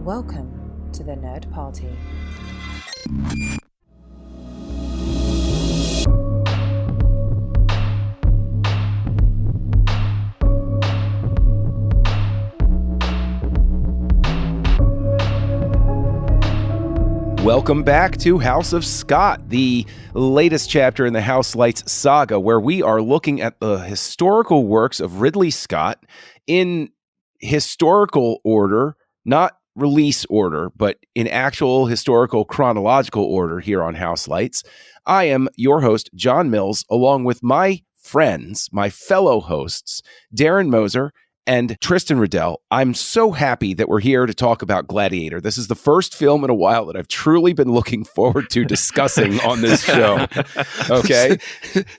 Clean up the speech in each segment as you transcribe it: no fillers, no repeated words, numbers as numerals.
Welcome to the Nerd Party. Welcome back to House of Scott, the latest chapter in the Houselights saga, where we are looking at the historical works of Ridley Scott in historical order, not release order, but in actual historical chronological order here on Houselights. I am your host, John Mills, along with my friends, my fellow hosts, Darren Moser and Tristan Riddell. I'm so happy that we're here to talk about Gladiator. This is the first film in a while that I've truly been looking forward to discussing on this show. Okay?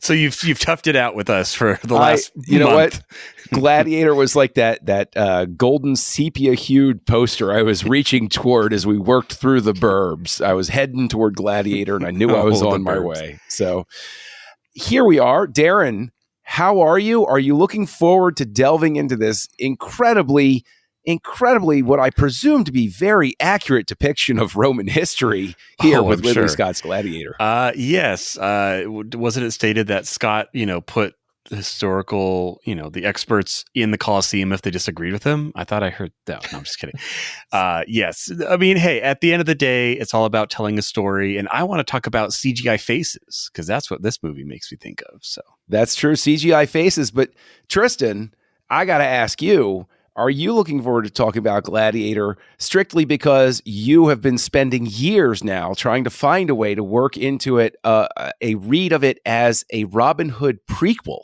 So you've toughed it out with us for the last you know month. what? Gladiator was like that golden sepia-hued poster I was reaching toward as we worked through the burbs. I was heading toward Gladiator, and I knew I was on my way. So here we are. Darren, how are you? Are you looking forward to delving into this incredibly what I presume to be very accurate depiction of Roman history here with Ridley Scott's Gladiator? Yes. Wasn't it stated that Scott, put historical, the experts in the Colosseum if they disagreed with him? I thought I heard that. No, I'm just kidding. Yes. I mean, hey, at the end of the day, it's all about telling a story. And I want to talk about CGI faces because that's what this movie makes me think of. So that's true. CGI faces. But Tristan, I got to ask you, are you looking forward to talking about Gladiator strictly because you have been spending years now trying to find a way to work into it, a read of it as a Robin Hood prequel?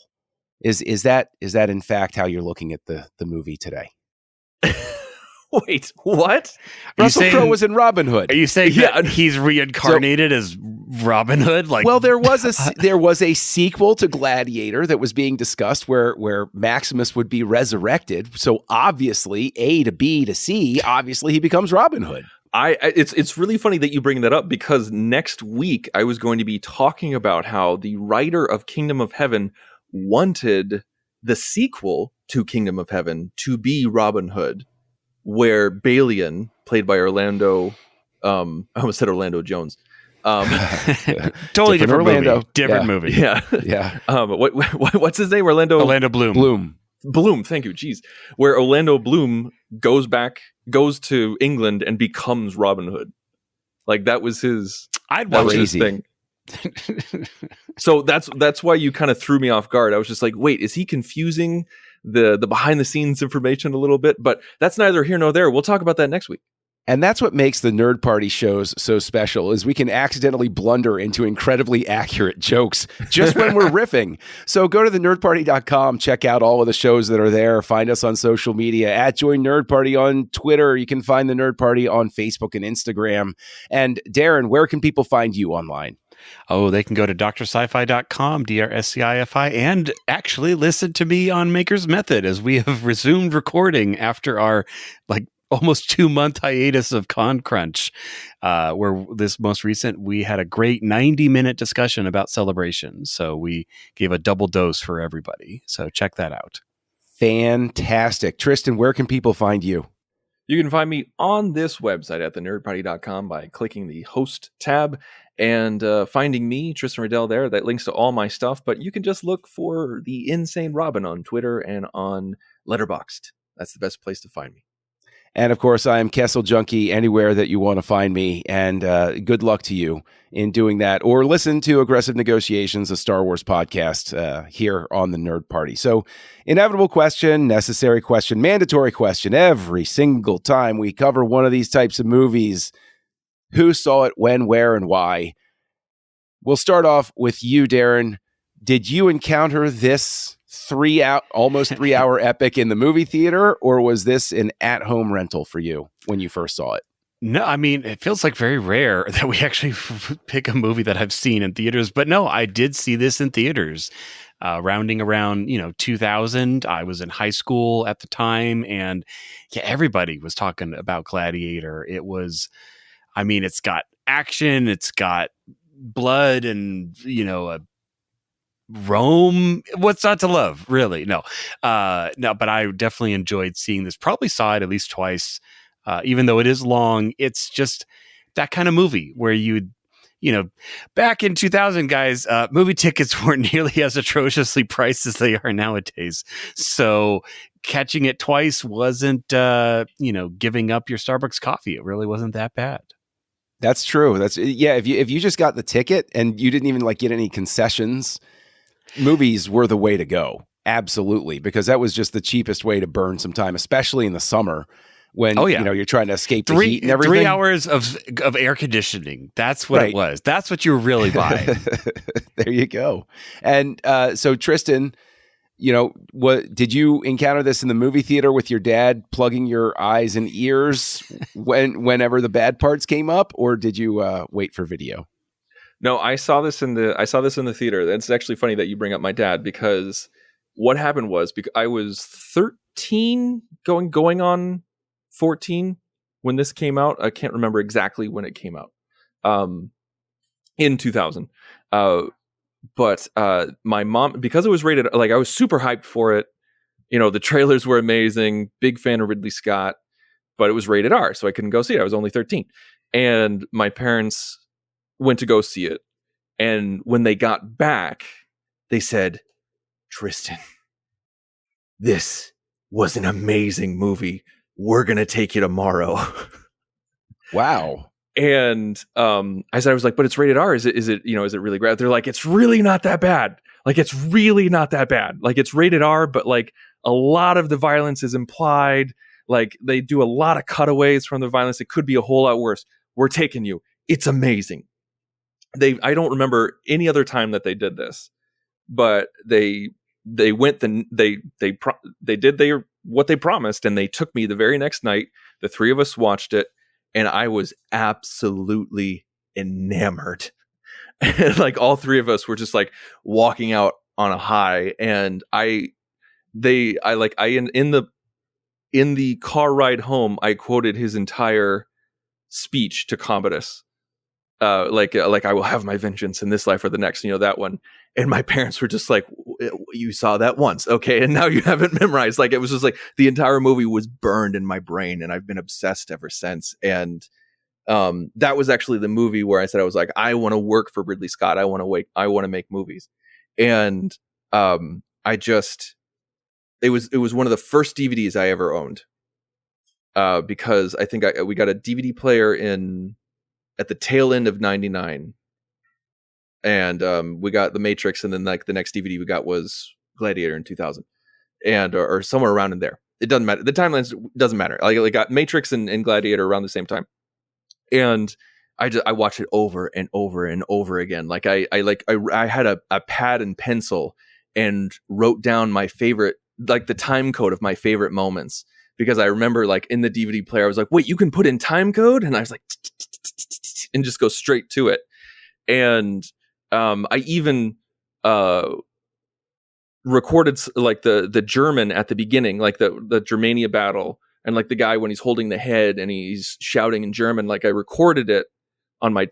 Is that in fact how you're looking at the movie today? Wait, what? Russell Crowe was in Robin Hood. Are you saying that he's reincarnated as Robin Hood? Well, there was a sequel to Gladiator that was being discussed where Maximus would be resurrected. So obviously, A to B to C, obviously he becomes Robin Hood. It's really funny that you bring that up because next week I was going to be talking about how the writer of Kingdom of Heaven wanted the sequel to Kingdom of Heaven to be Robin Hood, where Balian, played by Orlando, I almost said Orlando Jones. Totally different Orlando. Movie. Yeah. What's his name? Orlando Bloom. Bloom. Thank you. Jeez. Where Orlando Bloom goes to England and becomes Robin Hood. Like that was his. I'd watch his thing. So that's why you kind of threw me off guard. I was just like, wait, is he confusing the behind the scenes information a little bit? But that's neither here nor there. We'll talk about that next week. And that's what makes the Nerd Party shows so special, is we can accidentally blunder into incredibly accurate jokes just when we're riffing. So go to thenerdparty.com, check out all of the shows that are there. Find us on social media at Join Nerd Party on Twitter. You can find the Nerd Party on Facebook and Instagram. And Darren, where can people find you online? Oh, they can go to drsci-fi.com, DRSCIFI, and actually listen to me on Maker's Method as we have resumed recording after our almost 2-month hiatus of Con Crunch, where this most recent, we had a great 90-minute discussion about Celebration. So we gave a double dose for everybody. So check that out. Fantastic. Tristan, where can people find you? You can find me on this website at thenerdparty.com by clicking the host tab and finding me, Tristan Riddell, there. That links to all my stuff, but you can just look for the Insane Robin on Twitter and on Letterboxd. That's the best place to find me. And of course, I am Kessel Junkie anywhere that you want to find me. And good luck to you in doing that. Or listen to Aggressive Negotiations, a Star Wars podcast here on the Nerd Party. So inevitable question, necessary question, mandatory question. Every single time we cover one of these types of movies, who saw it, when, where, and why? We'll start off with you, Darren. Did you encounter this almost 3-hour epic in the movie theater, or was this an at-home rental for you when you first saw it? No, I mean, it feels like very rare that we actually pick a movie that I've seen in theaters. But no, I did see this in theaters, rounding around 2000. I was in high school at the time, and everybody was talking about Gladiator. It was, it's got action, it's got blood, and Rome. What's not to love, really? No, but I definitely enjoyed seeing this. Probably saw it at least twice Even though it is long, it's just that kind of movie where back in 2000, guys, movie tickets weren't nearly as atrociously priced as they are nowadays. So catching it twice wasn't, giving up your Starbucks coffee. It really wasn't that bad. That's true. If you just got the ticket and you didn't even get any concessions, movies were the way to go. Absolutely. Because that was just the cheapest way to burn some time, especially in the summer when you're trying to escape the heat and everything. 3 hours of air conditioning. That's what it was. That's what you were really buying. There you go. And so Tristan, what did you encounter this in the movie theater with your dad plugging your eyes and ears whenever the bad parts came up, or did you wait for video? No, I saw this in the theater. It's actually funny that you bring up my dad, because what happened was, because I was 13 going on 14 when this came out. I can't remember exactly when it came out. In 2000. But my mom, because it was rated, I was super hyped for it. The trailers were amazing. Big fan of Ridley Scott, but it was rated R, so I couldn't go see it. I was only 13. And my parents went to go see it. And when they got back, they said, "Tristan, this was an amazing movie. We're going to take you tomorrow." Wow. And I was like, "But it's rated R. Is it really bad?" They're like, "It's really not that bad. It's really not that bad. It's rated R, but a lot of the violence is implied. They do a lot of cutaways from the violence. It could be a whole lot worse. We're taking you. It's amazing." I don't remember any other time that they did this, but they went they did what they promised, and they took me the very next night. The three of us watched it. And I was absolutely enamored. And all three of us were just walking out on a high. And in the car ride home, I quoted his entire speech to Commodus. I will have my vengeance in this life or the next, that one. And my parents were just like, "You saw that once. Okay. And now you haven't memorized." It was just the entire movie was burned in my brain, and I've been obsessed ever since. And that was actually the movie where I said, I want to work for Ridley Scott. I want to make movies. And it was one of the first DVDs I ever owned, because I think we got a DVD player at the tail end of 99. And we got The Matrix, and then the next DVD we got was Gladiator in 2000, and or somewhere around in there. It doesn't matter. The timelines doesn't matter. I got Matrix and Gladiator around the same time, and I watched it over and over and over again. I had a pad and pencil and wrote down my favorite, the time code of my favorite moments, because I remember in the DVD player I was like, "Wait, you can put in time code?" And I was like, and just go straight to it. And I even recorded the German at the beginning, the Germania battle, and the guy when he's holding the head and he's shouting in German. I recorded it on my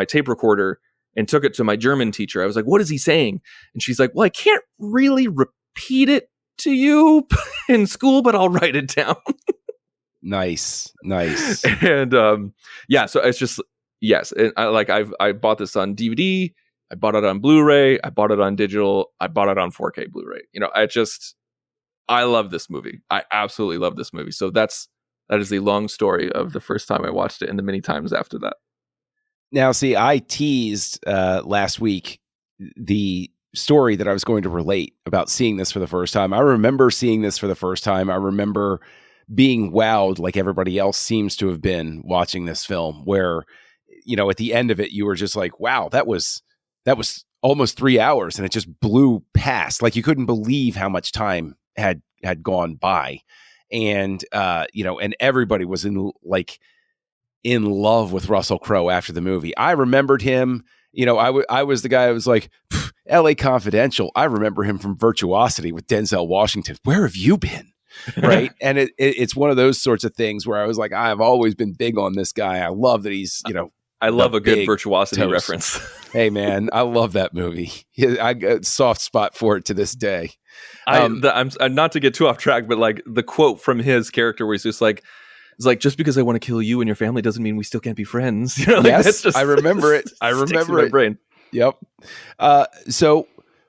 tape recorder and took it to my German teacher. I was like, "What is he saying?" And she's like, "Well, I can't really repeat it to you in school, but I'll write it down." Nice. And so it's just, yes. And I bought this on DVD. I bought it on Blu-ray. I bought it on digital. I bought it on 4K Blu-ray. I love this movie. I absolutely love this movie. So that is the long story of the first time I watched it and the many times after that. Now, see, I teased last week the story that I was going to relate about seeing this for the first time. I remember seeing this for the first time. I remember being wowed like everybody else seems to have been watching this film, where, at the end of it, you were just like, wow, that was almost 3 hours, and it just blew past. You couldn't believe how much time had gone by. And, and everybody was in love with Russell Crowe after the movie. I remembered him. I was the guy who was like, LA Confidential. I remember him from Virtuosity with Denzel Washington. Where have you been? Right. And it's one of those sorts of things where I was like, I've always been big on this guy. I love that he's, I love a good Virtuosity reference. Hey, man, I love that movie. I got a soft spot for it to this day. I'm not to get too off track, but the quote from his character where he's just like, It's like, just because I want to kill you and your family doesn't mean we still can't be friends. You know, like, Yes, that's just, I remember it. I sticks in remember my it. brain. Yep. So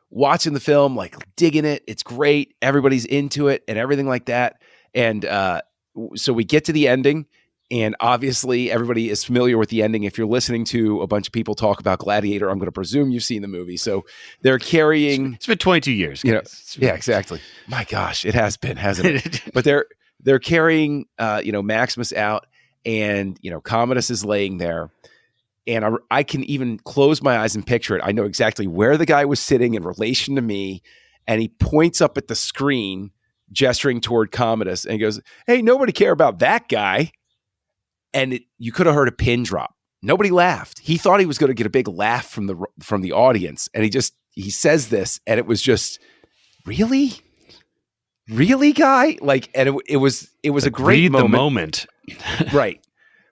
watching the film, like digging it, it's great. Everybody's into it and everything like that. And so we get to the ending, and obviously everybody is familiar with the ending. If you're listening to a bunch of people talk about Gladiator, I'm going to presume you've seen the movie. So they're carrying. It's been 22 years. You know, Guys. yeah, exactly. My gosh, it has been, hasn't it? But they're carrying, Maximus out, and Commodus is laying there. And I can even close my eyes and picture it. I know exactly where the guy was sitting in relation to me. And he points up at the screen, gesturing toward Commodus, and he goes, "Hey, nobody care about that guy." And you could have heard a pin drop. Nobody laughed. He thought he was going to get a big laugh from the audience. And he says this, and it was just, really, guy? Like, and it was a great moment. The moment. Right.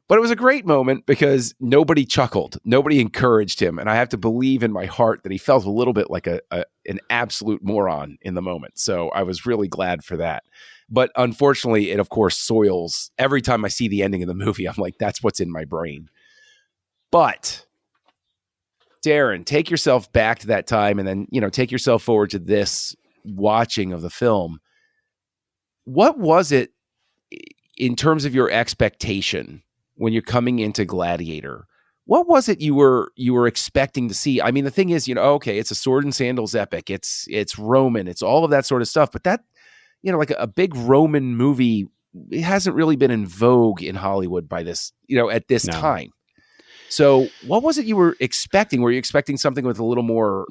But it was a great moment because nobody chuckled. Nobody encouraged him. And I have to believe in my heart that he felt a little bit like an absolute moron in the moment. So I was really glad for that. But unfortunately, it, of course, soils. Every time I see the ending of the movie, I'm like, that's what's in my brain. But, Darren, take yourself back to that time, and then, take yourself forward to this watching of the film. What was it in terms of your expectation when you're coming into Gladiator? What was it you were expecting to see? I mean, the thing is, okay, it's a sword and sandals epic. It's Roman. It's all of that sort of stuff. But that, like a big Roman movie, it hasn't really been in vogue in Hollywood by this, at this time. So what was it you were expecting? Were you expecting something with a little more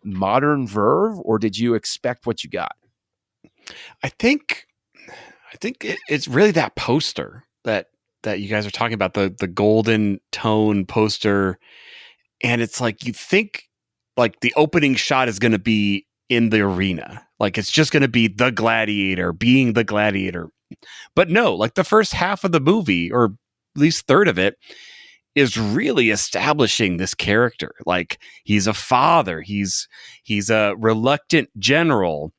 modern verve, or did you expect what you got? I think it's really that poster that you guys are talking about, the golden tone poster. And it's like, you think like the opening shot is going to be in the arena. Like, it's just going to be the Gladiator being the Gladiator. But no, like the first half of the movie, or at least third of it, is really establishing this character. Like, he's a father. He's a reluctant general.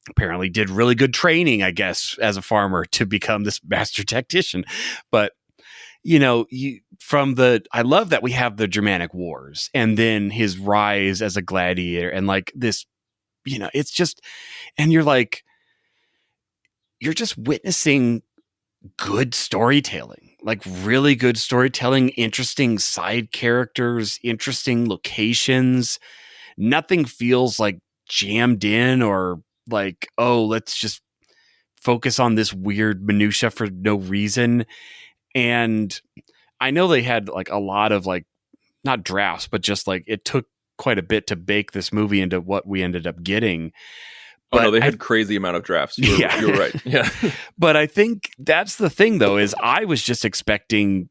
Apparently did really good training, I guess, as a farmer to become this master tactician. But, I love that we have the Germanic Wars and then his rise as a gladiator, and like this, it's just, and you're just witnessing good storytelling, like really good storytelling, interesting side characters, interesting locations. Nothing feels like jammed in or like, oh, let's just focus on this weird minutia for no reason. And I know they had like a lot of like, not drafts, but just like it took quite a bit to bake this movie into what we ended up getting. But no, they had crazy amount of drafts. You're right. Yeah. But I think that's the thing, though, is I was just expecting,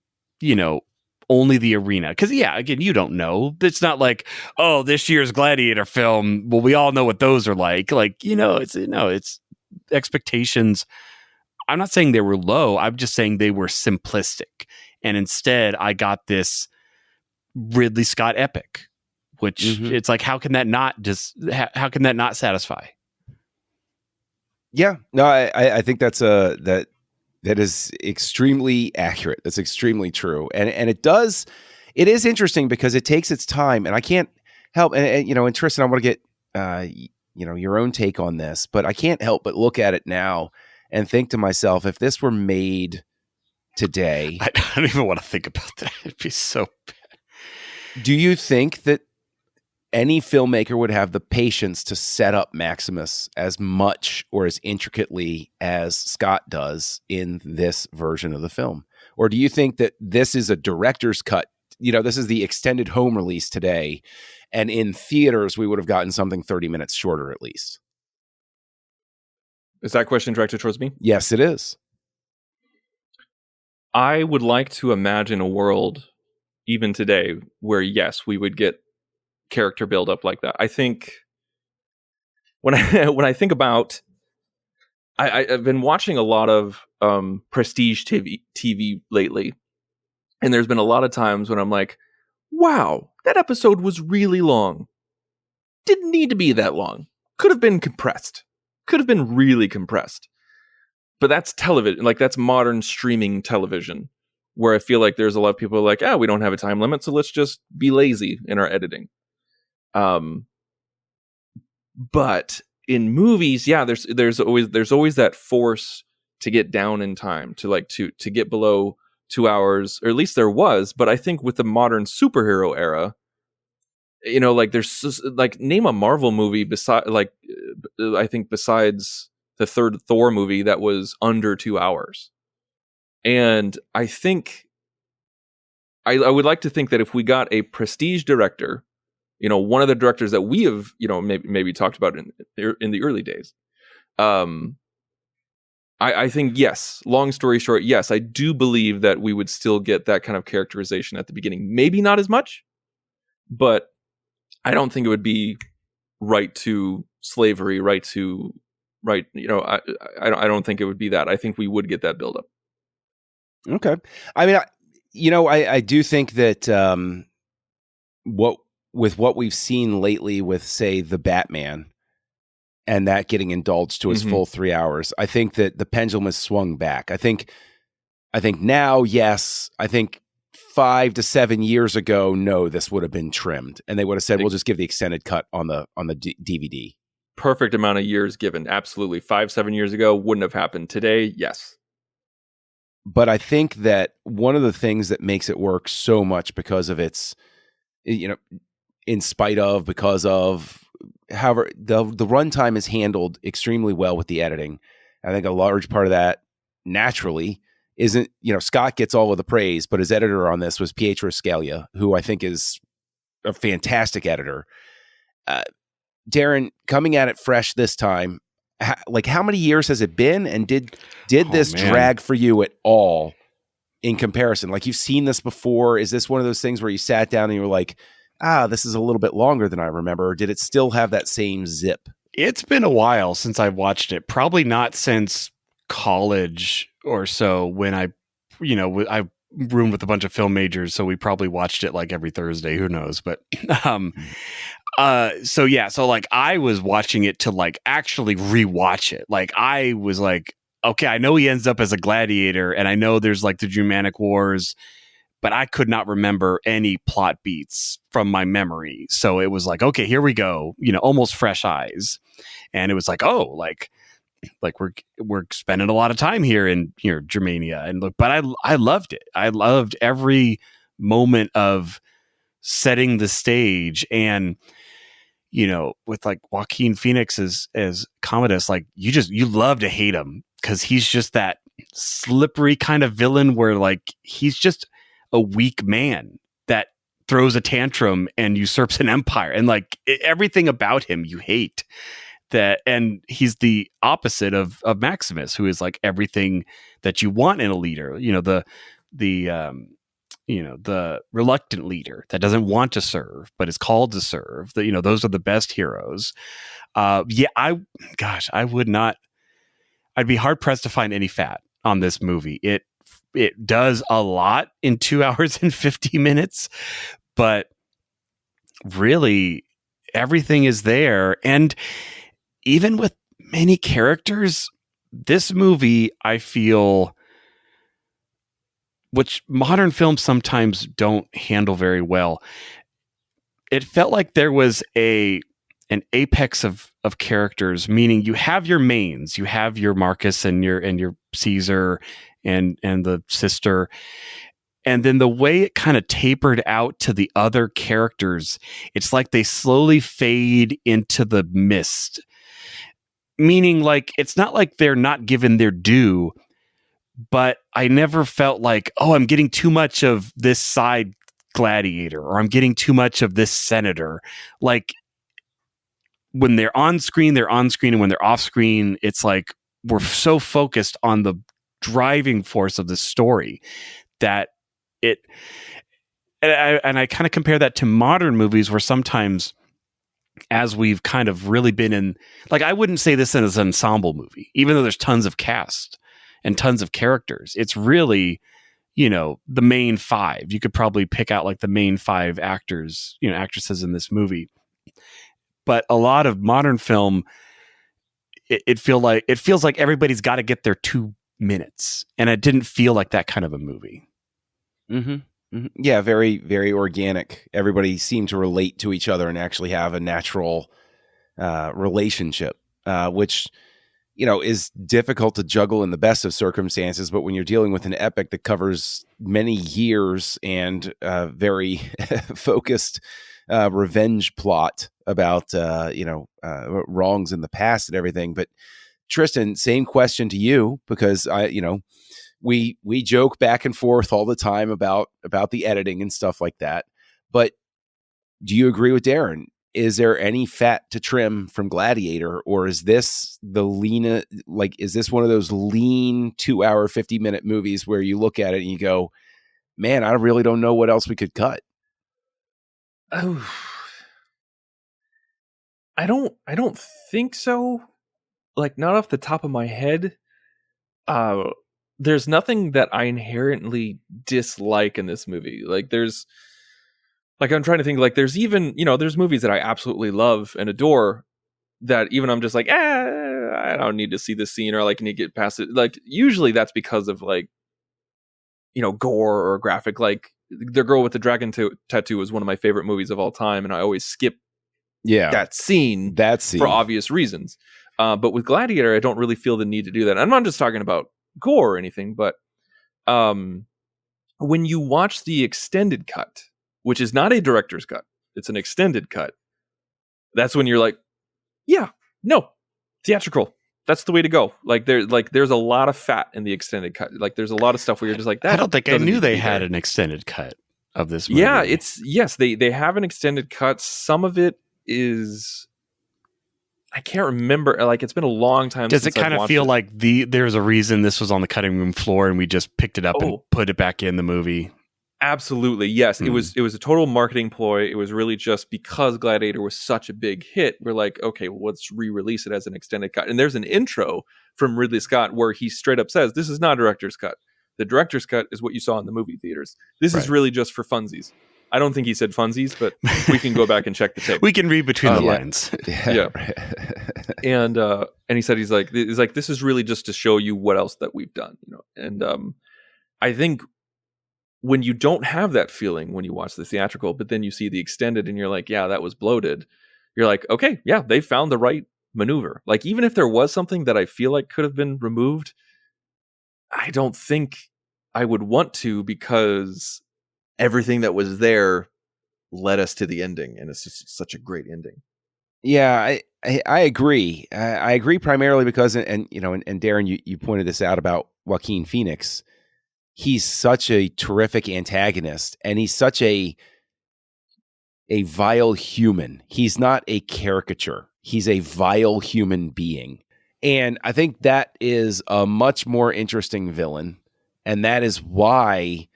only the arena. Because, again, you don't know. It's not like, oh, this year's Gladiator film. Well, we all know what those are like. Like, it's expectations. I'm not saying they were low. I'm just saying they were simplistic. And instead, I got this Ridley Scott epic, which it's like, how can that not satisfy? Yeah, no, I think that is extremely accurate. That's extremely true, and it is interesting because it takes its time, and I can't help, and Tristan, I want to get your own take on this, but I can't help but look at it now and think to myself, if this were made today, I don't even want to think about that. It'd be so bad. Do you think that any filmmaker would have the patience to set up Maximus as much or as intricately as Scott does in this version of the film? Or do you think that this is a director's cut? This is the extended home release today, and in theaters, we would have gotten something 30 minutes shorter at least. Is that question directed towards me? Yes, it is. I would like to imagine a world, even today, where, yes, we would get character build up like that. I think when I think about, I've been watching a lot of prestige TV lately, and there's been a lot of times when I'm like, wow, that episode was really long. Didn't need to be that long. Could have been compressed. Could have been really compressed. but that's television, like that's modern streaming television, where I feel like there's a lot of people who are like, we don't have a time limit, so let's just be lazy in our editing. But in movies, there's always that force to get down in time, to get below 2 hours, or at least there was. But I think with the modern superhero era, like there's like, name a Marvel movie besides the third Thor movie that was under 2 hours. And I think I would like to think that if we got a prestige director, one of the directors that we have, maybe talked about in the early days, I think, yes, long story short, yes, I do believe that we would still get that kind of characterization at the beginning. Maybe not as much, but I don't think it would be right to slavery, I don't think it would be that. I think we would get that buildup. Okay. I mean, I do think that what we've seen lately with, say, the Batman, and that getting indulged to his full 3 hours, I think that the pendulum has swung back. I think now, yes. I think 5 to 7 years ago, no, this would have been trimmed, and they would have said, we'll just give the extended cut on the DVD. Perfect amount of years given. Absolutely. 5-7 years ago wouldn't have happened. Today, yes. But I think that one of the things that makes it work so much because of its, because of, however, the runtime is handled extremely well with the editing. I think a large part of that, naturally, isn't, Scott gets all of the praise, but his editor on this was Pietro Scalia, who I think is a fantastic editor. Darren, coming at it fresh this time, how many years has it been? And did this drag for you at all in comparison? Like, you've seen this before. Is this one of those things where you sat down and you were like, this is a little bit longer than I remember? Or did it still have that same zip? It's been a while since I watched it. Probably not since college or so, when I roomed with a bunch of film majors, so we probably watched it like every Thursday. Who knows? But so like, I was watching it to like actually rewatch it. Like, I was like, okay, I know he ends up as a gladiator, and I know there's like the Germanic Wars, but I could not remember any plot beats from my memory. So it was like, okay, here we go, almost fresh eyes. And it was like, oh, like we're spending a lot of time here in Germania, and look, but I loved it. I loved every moment of setting the stage, and with like Joaquin Phoenix as Commodus, like you love to hate him, because he's just that slippery kind of villain where like he's just a weak man that throws a tantrum and usurps an empire, and like everything about him you hate. That, and he's the opposite of Maximus, who is like everything that you want in a leader. The reluctant leader that doesn't want to serve but is called to serve. Those are the best heroes. I would not. I'd be hard pressed to find any fat on this movie. It does a lot in 2 hours and 50 minutes, but really everything is there. And even with many characters, this movie, I feel, which modern films sometimes don't handle very well, it felt like there was an apex of characters, meaning you have your mains, you have your Marcus and your Caesar and the sister, and then the way it kind of tapered out to the other characters, it's like they slowly fade into the mist. Meaning, like, it's not like they're not given their due, but I never felt like, oh, I'm getting too much of this side gladiator, or I'm getting too much of this senator. Like, when they're on screen, and when they're off screen, it's like we're so focused on the driving force of the story that it. And I kind of compare that to modern movies, where sometimes, as we've kind of really been in, like, I wouldn't say this is an ensemble movie, even though there's tons of cast and tons of characters. It's really, the main five. You could probably pick out like the main five actors, actresses in this movie. But a lot of modern film, it feels like everybody's got to get their two minutes, and it didn't feel like that kind of a movie. Mm-hmm. Mm-hmm. Yeah, very, very organic. Everybody seemed to relate to each other and actually have a natural relationship, which, is difficult to juggle in the best of circumstances. But when you're dealing with an epic that covers many years and very focused revenge plot about, wrongs in the past and everything. But Tristan, same question to you, because we joke back and forth all the time about the editing and stuff like that. But do you agree with Darren? Is there any fat to trim from Gladiator, or is this is this one of those lean 2 hour, 50-minute movies where you look at it and you go, man, I really don't know what else we could cut? Oh, I don't think so. Like, not off the top of my head. There's nothing that I inherently dislike in this movie. I'm trying to think, there's even, there's movies that I absolutely love and adore that even I'm just like, I don't need to see this scene, or need to get past it. Usually that's because of gore or graphic. The Girl with the Dragon Tattoo is one of my favorite movies of all time, and I always skip that scene for obvious reasons. But with Gladiator, I don't really feel the need to do that. I'm not just talking about gore or anything, but when you watch the extended cut, which is not a director's cut, it's an extended cut, that's when you're like, yeah, no, theatrical, that's the way to go. There's a lot of fat in the extended cut. There's a lot of stuff where you're just like, that. I don't think I knew they had an extended cut of this movie. Yeah, they have an extended cut. Some of it is, I can't remember. It's been a long time. Does it kind of feel like there's a reason this was on the cutting room floor and we just picked it up and put it back in the movie? Absolutely, yes. It was a total marketing ploy. It was really just because Gladiator was such a big hit. We're like, okay, well, let's re-release it as an extended cut. And there's an intro from Ridley Scott where he straight up says, "This is not a director's cut. The director's cut is what you saw in the movie theaters. This is really just for funsies." I don't think he said funsies, but we can go back and check the tape. We can read between the lines. Yeah. And he said, he's like, this is really just to show you what else that we've done, And I think when you don't have that feeling when you watch the theatrical, but then you see the extended and you're like, yeah, that was bloated. You're like, okay, yeah, they found the right maneuver. Even if there was something that I feel like could have been removed, I don't think I would want to, because everything that was there led us to the ending, and it's just such a great ending. Yeah, I agree. I agree primarily because, and Darren, you pointed this out about Joaquin Phoenix. He's such a terrific antagonist, and he's such a vile human. He's not a caricature. He's a vile human being. And I think that is a much more interesting villain. And that is why,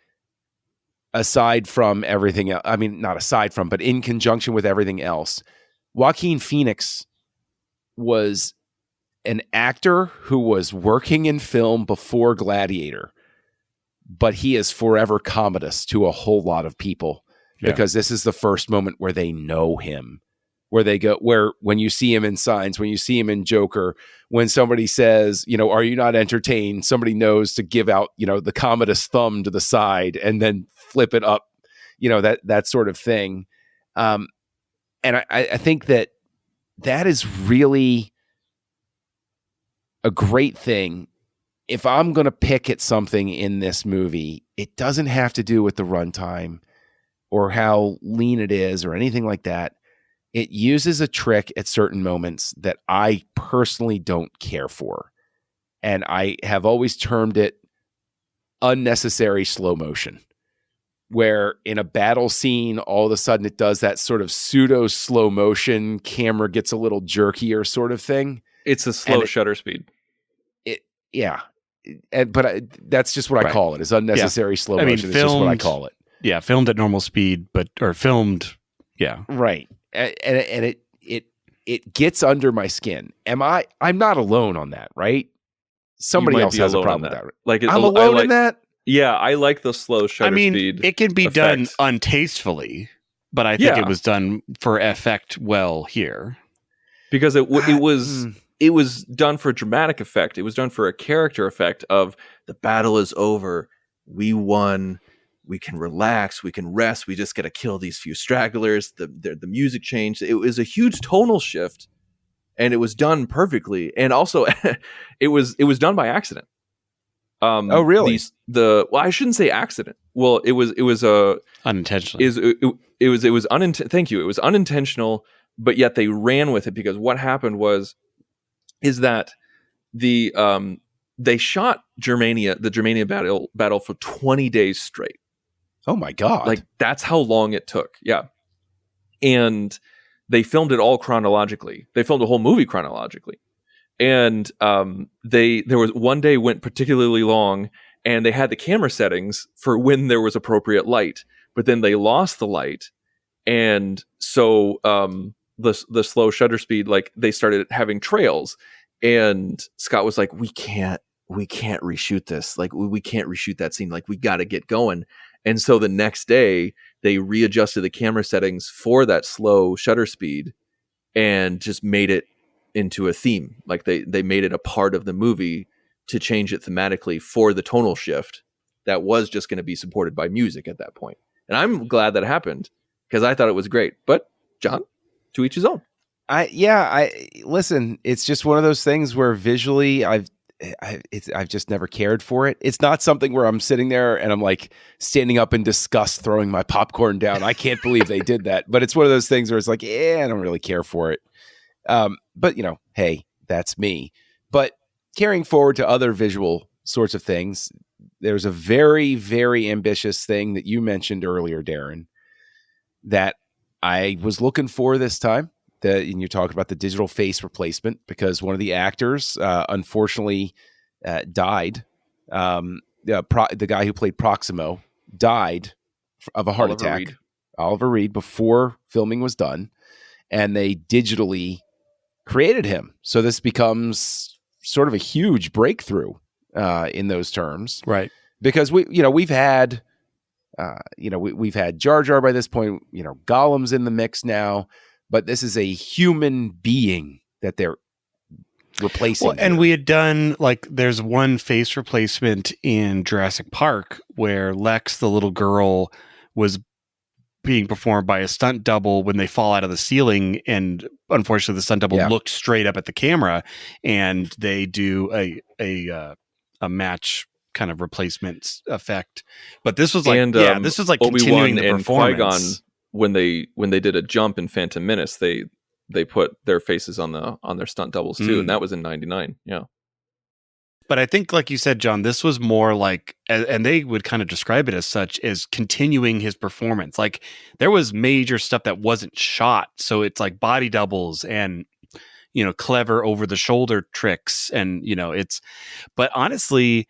aside from everything else, I mean, not aside from, but in conjunction with everything else, Joaquin Phoenix was an actor who was working in film before Gladiator, but he is forever commodus to a whole lot of people, because this is the first moment where they know him, where they go, where when you see him in Signs, when you see him in Joker, when somebody says, are you not entertained? Somebody knows to give out, the commodus thumb to the side and then flip it up, that sort of thing. And I think that is really a great thing. If I'm going to pick at something in this movie, it doesn't have to do with the runtime or how lean it is or anything like that. It uses a trick at certain moments that I personally don't care for. And I have always termed it unnecessary slow motion, where in a battle scene, all of a sudden it does that sort of pseudo slow motion, camera gets a little jerkier sort of thing. It's a slow shutter speed. Yeah. But that's just what I call it, is unnecessary slow motion. It's just what I call it. Yeah, filmed at normal speed, or filmed, right. And it gets under my skin. I'm not alone on that, right? Somebody else has a problem with that. Right? I'm alone in that. Yeah, I like the slow shutter speed. It can be done untastefully, but I think it was done for effect well here. Because it was it was done for dramatic effect. It was done for a character effect of the battle is over. We won. We can relax. We can rest. We just got to kill these few stragglers. The music changed. It was a huge tonal shift, and it was done perfectly. And also, it was done by accident. Oh, really? Well, I shouldn't say accident. Well, it was unintentionally. Thank you. It was unintentional, but yet they ran with it, because what happened is that they shot the Germania battle for 20 days straight. Oh my God. Like, that's how long it took. Yeah. And they filmed it all chronologically. They filmed a whole movie chronologically. And there was one day went particularly long, and they had the camera settings for when there was appropriate light, but then they lost the light. And so the slow shutter speed, like, they started having trails, and Scott was like, we can't reshoot this. Like, we can't reshoot that scene. Like, we got to get going. And so the next day they readjusted the camera settings for that slow shutter speed and just made it into a theme. Like, they made it a part of the movie to change it thematically for the tonal shift that was just going to be supported by music at that point. And I'm glad that happened, because I thought it was great. But John, to each his own. Listen, it's just one of those things where visually I've just never cared for it. It's not something where I'm sitting there and I'm like standing up in disgust, throwing my popcorn down. I can't believe they did that. But it's one of those things where it's like, I don't really care for it. But hey, that's me. But carrying forward to other visual sorts of things, there's a very, very ambitious thing that you mentioned earlier, Darren, that I was looking for this time. And you talked about the digital face replacement, because one of the actors unfortunately died. The guy who played Proximo died of a heart attack. Oliver Reed, before filming was done, and they digitally created him. So this becomes sort of a huge breakthrough in those terms, right? Because we've had we've had Jar Jar by this point. Gollum's in the mix now. But this is a human being that they're replacing. Well, and we had done, like, there's one face replacement in Jurassic Park where Lex, the little girl, was being performed by a stunt double when they fall out of the ceiling, and unfortunately the stunt double looked straight up at the camera, and they do a match kind of replacement effect. But this was like, this was like Obi-Wan continuing the and performance. Qui-Gon, when they did a jump in Phantom Menace, they put their faces on their stunt doubles too, and that was in '99. Yeah. But I think, like you said, John, this was more like, and they would kind of describe it as such, as continuing his performance. Like, there was major stuff that wasn't shot, so it's like body doubles and clever over the shoulder tricks, and it's. But honestly,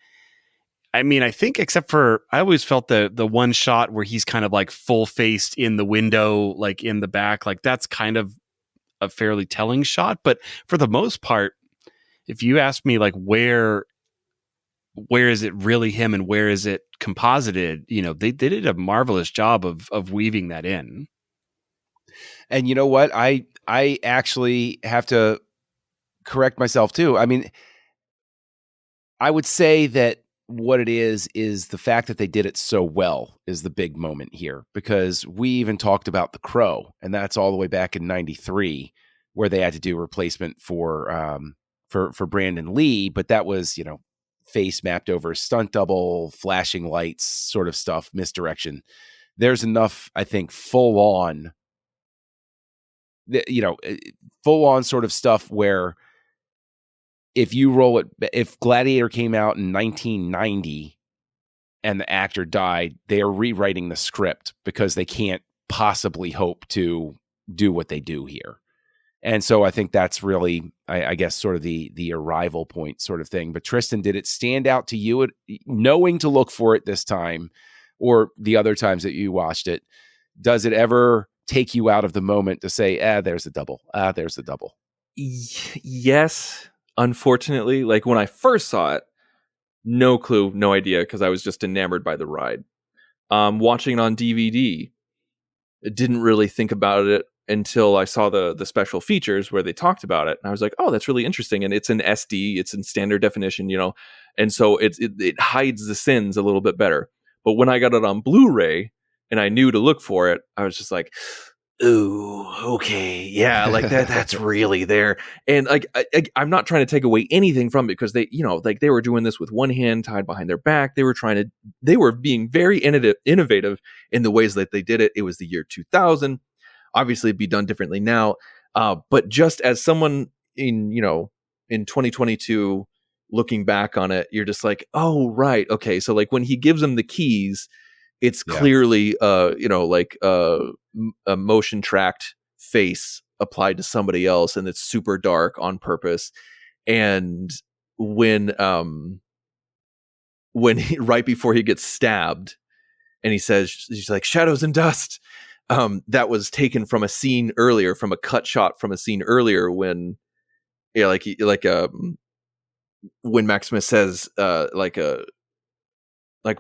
I mean, I think except for, I always felt the one shot where he's kind of like full faced in the window, like in the back, like that's kind of a fairly telling shot. But for the most part, if you ask me, like, where is it really him and where is it composited, they did a marvelous job of weaving that in. And you know what? I actually have to correct myself too. I mean, I would say that what it is the fact that they did it so well is the big moment here, because we even talked about The Crow, and that's all the way back in '93, where they had to do a replacement for Brandon Lee, but that was, face mapped over stunt double, flashing lights sort of stuff, misdirection. There's enough, I think, full on sort of stuff where if Gladiator came out in 1990 and the actor died, they are rewriting the script because they can't possibly hope to do what they do here. And so I think that's really, I guess, sort of the arrival point sort of thing. But Tristan, did it stand out to you, knowing to look for it this time, or the other times that you watched it? Does it ever take you out of the moment to say, there's the double, there's the double? Yes. Unfortunately, like, when I first saw it, no clue, no idea, because I was just enamored by the ride. Watching it on DVD, didn't really think about it until I saw the special features where they talked about it, and I was like, oh, that's really interesting. And it's in SD, it's in standard definition, and so it hides the sins a little bit better. But when I got it on Blu-ray and I knew to look for it, I was just like, ooh, okay, yeah, like that's really there. And like I'm not trying to take away anything from it, because they, like they were doing this with one hand tied behind their back. They were being very innovative in the ways that they did it. It was the year 2000. Obviously it'd be done differently now. But just as someone in 2022 looking back on it, you're just like, oh, right. Okay. So like when he gives them the keys, it's clearly, a motion tracked face applied to somebody else, and it's super dark on purpose. And when he, right before he gets stabbed, and he's like, shadows and dust. That was taken from a scene earlier, from a cut shot from a scene earlier when, when Maximus says, like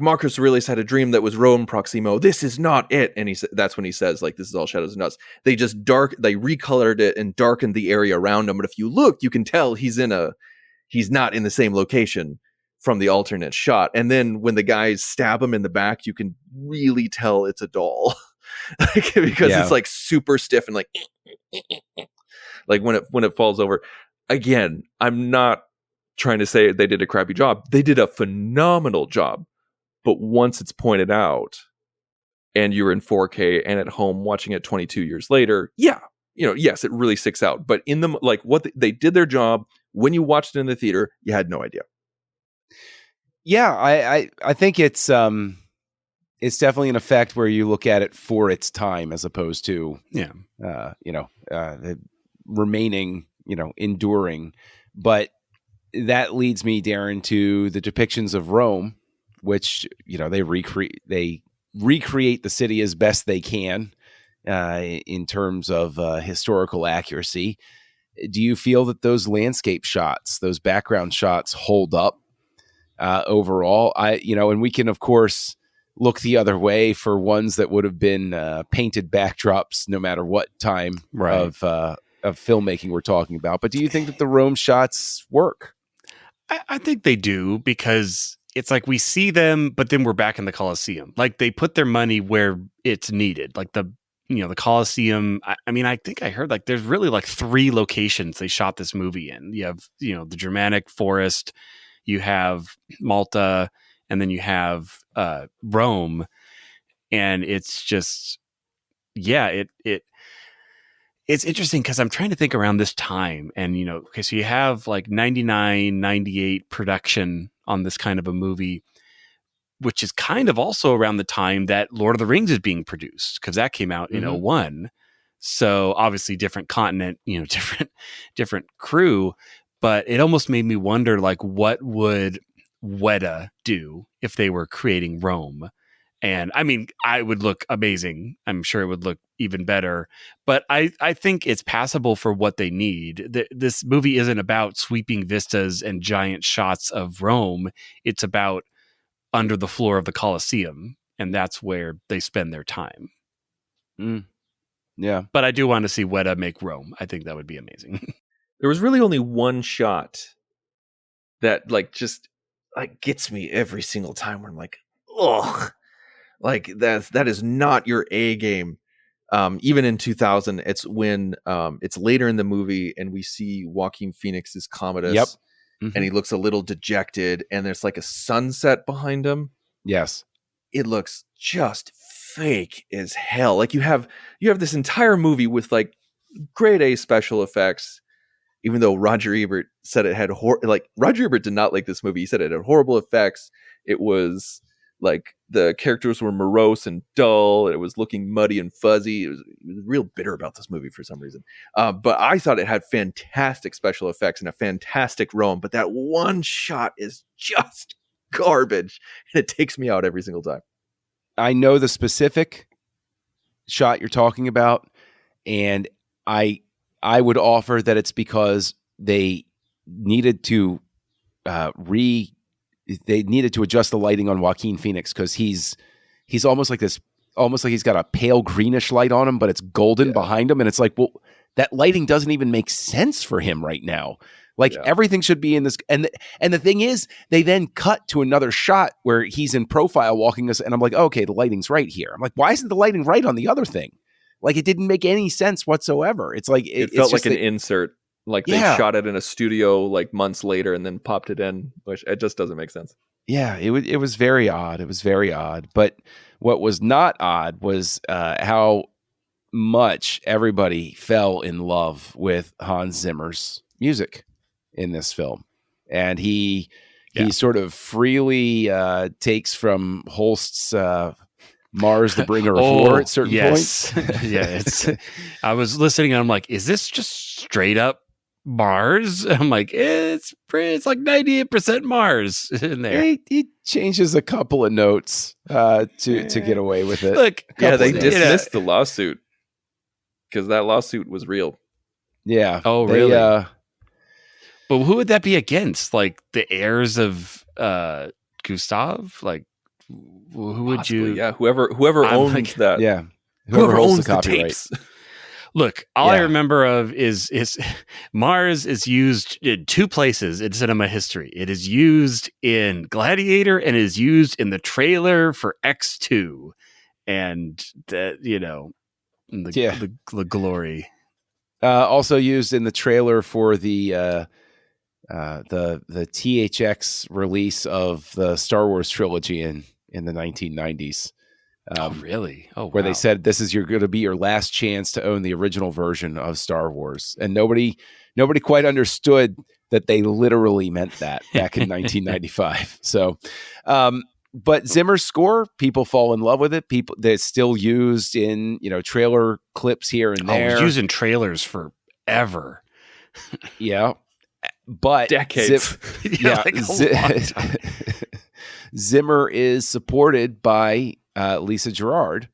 Marcus Aurelius had a dream that was Rome Proximo. This is not it. And that's when he says, like, this is all shadows and dust. They recolored it and darkened the area around him. But if you look, you can tell he's not in the same location from the alternate shot. And then when the guys stab him in the back, you can really tell it's a doll. Because it's like super stiff and like when it falls over. Again, I'm not trying to say they did a crappy job. They did a phenomenal job. But once it's pointed out and you're in 4K and at home watching it 22 years later, yes, it really sticks out. But in the, like, they did their job. When you watched it in the theater, you had no idea. Yeah, I think it's definitely an effect where you look at it for its time as opposed to the remaining, enduring. But that leads me, Darren, to the depictions of Rome, which they recreate the city as best they can in terms of historical accuracy. Do you feel that those landscape shots, those background shots, hold up overall? And we can of course look the other way for ones that would have been painted backdrops, no matter what time of filmmaking we're talking about. But do you think that the Rome shots work? I think they do, because it's like we see them, but then we're back in the Colosseum. Like they put their money where it's needed. Like the Colosseum. I think I heard like there's really like 3 locations they shot this movie in. You have, the Germanic forest, you have Malta, and then you have Rome. And it's just, it's interesting because I'm trying to think around this time, and, okay, so you have like 99, 98 production on this kind of a movie, which is kind of also around the time that Lord of the Rings is being produced, because that came out in 2001. So obviously different continent, different crew, but it almost made me wonder, like, what would Weta do if they were creating Rome? And I would look amazing. I'm sure it would look even better. But I think it's passable for what they need. This movie isn't about sweeping vistas and giant shots of Rome. It's about under the floor of the Colosseum. And that's where they spend their time. Yeah. But I do want to see Weta make Rome. I think that would be amazing. There was really only one shot that just gets me every single time, where I'm like, ugh. Like that is not your A game. Even in 2000, it's when it's later in the movie and we see Joaquin Phoenix's Commodus. Yep. And he looks a little dejected, and there's like a sunset behind him. Yes. It looks just fake as hell. Like you have this entire movie with like grade A special effects, even though Roger Ebert said it had Roger Ebert did not like this movie. He said it had horrible effects. It was like the characters were morose and dull. It was looking muddy and fuzzy. He was real bitter about this movie for some reason. But I thought it had fantastic special effects and a fantastic Rome. But that one shot is just garbage, and it takes me out every single time. I know the specific shot you're talking about, and I would offer that it's because they needed to adjust the lighting on Joaquin Phoenix, because he's almost like this almost like he's got a pale greenish light on him, but it's golden behind him. And it's like, well, that lighting doesn't even make sense for him right now. Like everything should be in this. And the thing is, they then cut to another shot where he's in profile walking us. And I'm like, okay, the lighting's right here. I'm like, why isn't the lighting right on the other thing? Like, it didn't make any sense whatsoever. It's like, it felt like an insert. Like they shot it in a studio like months later and then popped it in, which it just doesn't make sense. Yeah, it was very odd. It was very odd. But what was not odd was how much everybody fell in love with Hans Zimmer's music in this film. And he sort of freely takes from Holst's Mars, the Bringer of War at certain points. Yeah, I was listening and I'm like, is this just straight up Mars? I'm like, it's like 98% Mars in there. He changes a couple of notes to get away with it. Look, they dismissed the lawsuit because that lawsuit was real. Yeah. Oh, really? But who would that be against? Like the heirs of Gustav? Like who would Possibly, you? Yeah, whoever owns that. Yeah. Whoever owns the the tapes. Look, all I remember of is Mars is used in two places in cinema history. It is used in Gladiator and is used in the trailer for X2, and that the glory. Also used in the trailer for the THX release of the Star Wars trilogy in the 1990s. Really? Oh, wow. Where they said this is going to be your last chance to own the original version of Star Wars, and nobody quite understood that they literally meant that back in 1995. So, but Zimmer's score, people fall in love with it. That's still used in trailer clips here and there. It was used in trailers forever. Yeah, but decades. Zimmer is supported by Lisa Gerard.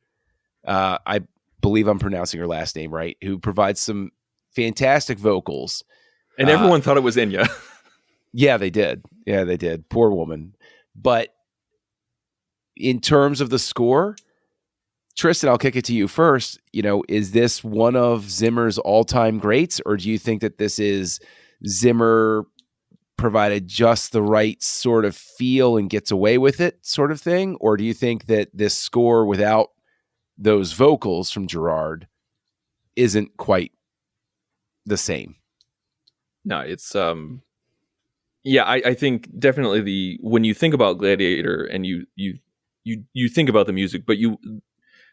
I believe I'm pronouncing her last name right, who provides some fantastic vocals. And everyone thought it was Enya. Yeah, they did. Poor woman. But in terms of the score, Tristan, I'll kick it to you first. Is this one of Zimmer's all-time greats, or do you think that this is Zimmer provided just the right sort of feel and gets away with it sort of thing? Or do you think that this score without those vocals from Gerard isn't quite the same? No, it's I think definitely when you think about Gladiator and you think about the music, but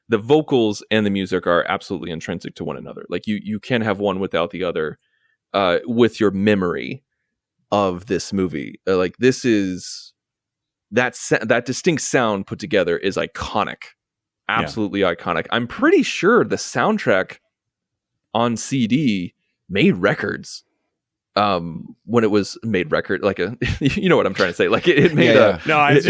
the vocals and the music are absolutely intrinsic to one another. Like you can't have one without the other with your memory of this movie. Like this is that distinct sound put together is iconic. Absolutely iconic. I'm pretty sure the soundtrack on CD made records when it was made record, like you know what I'm trying to say, like it made it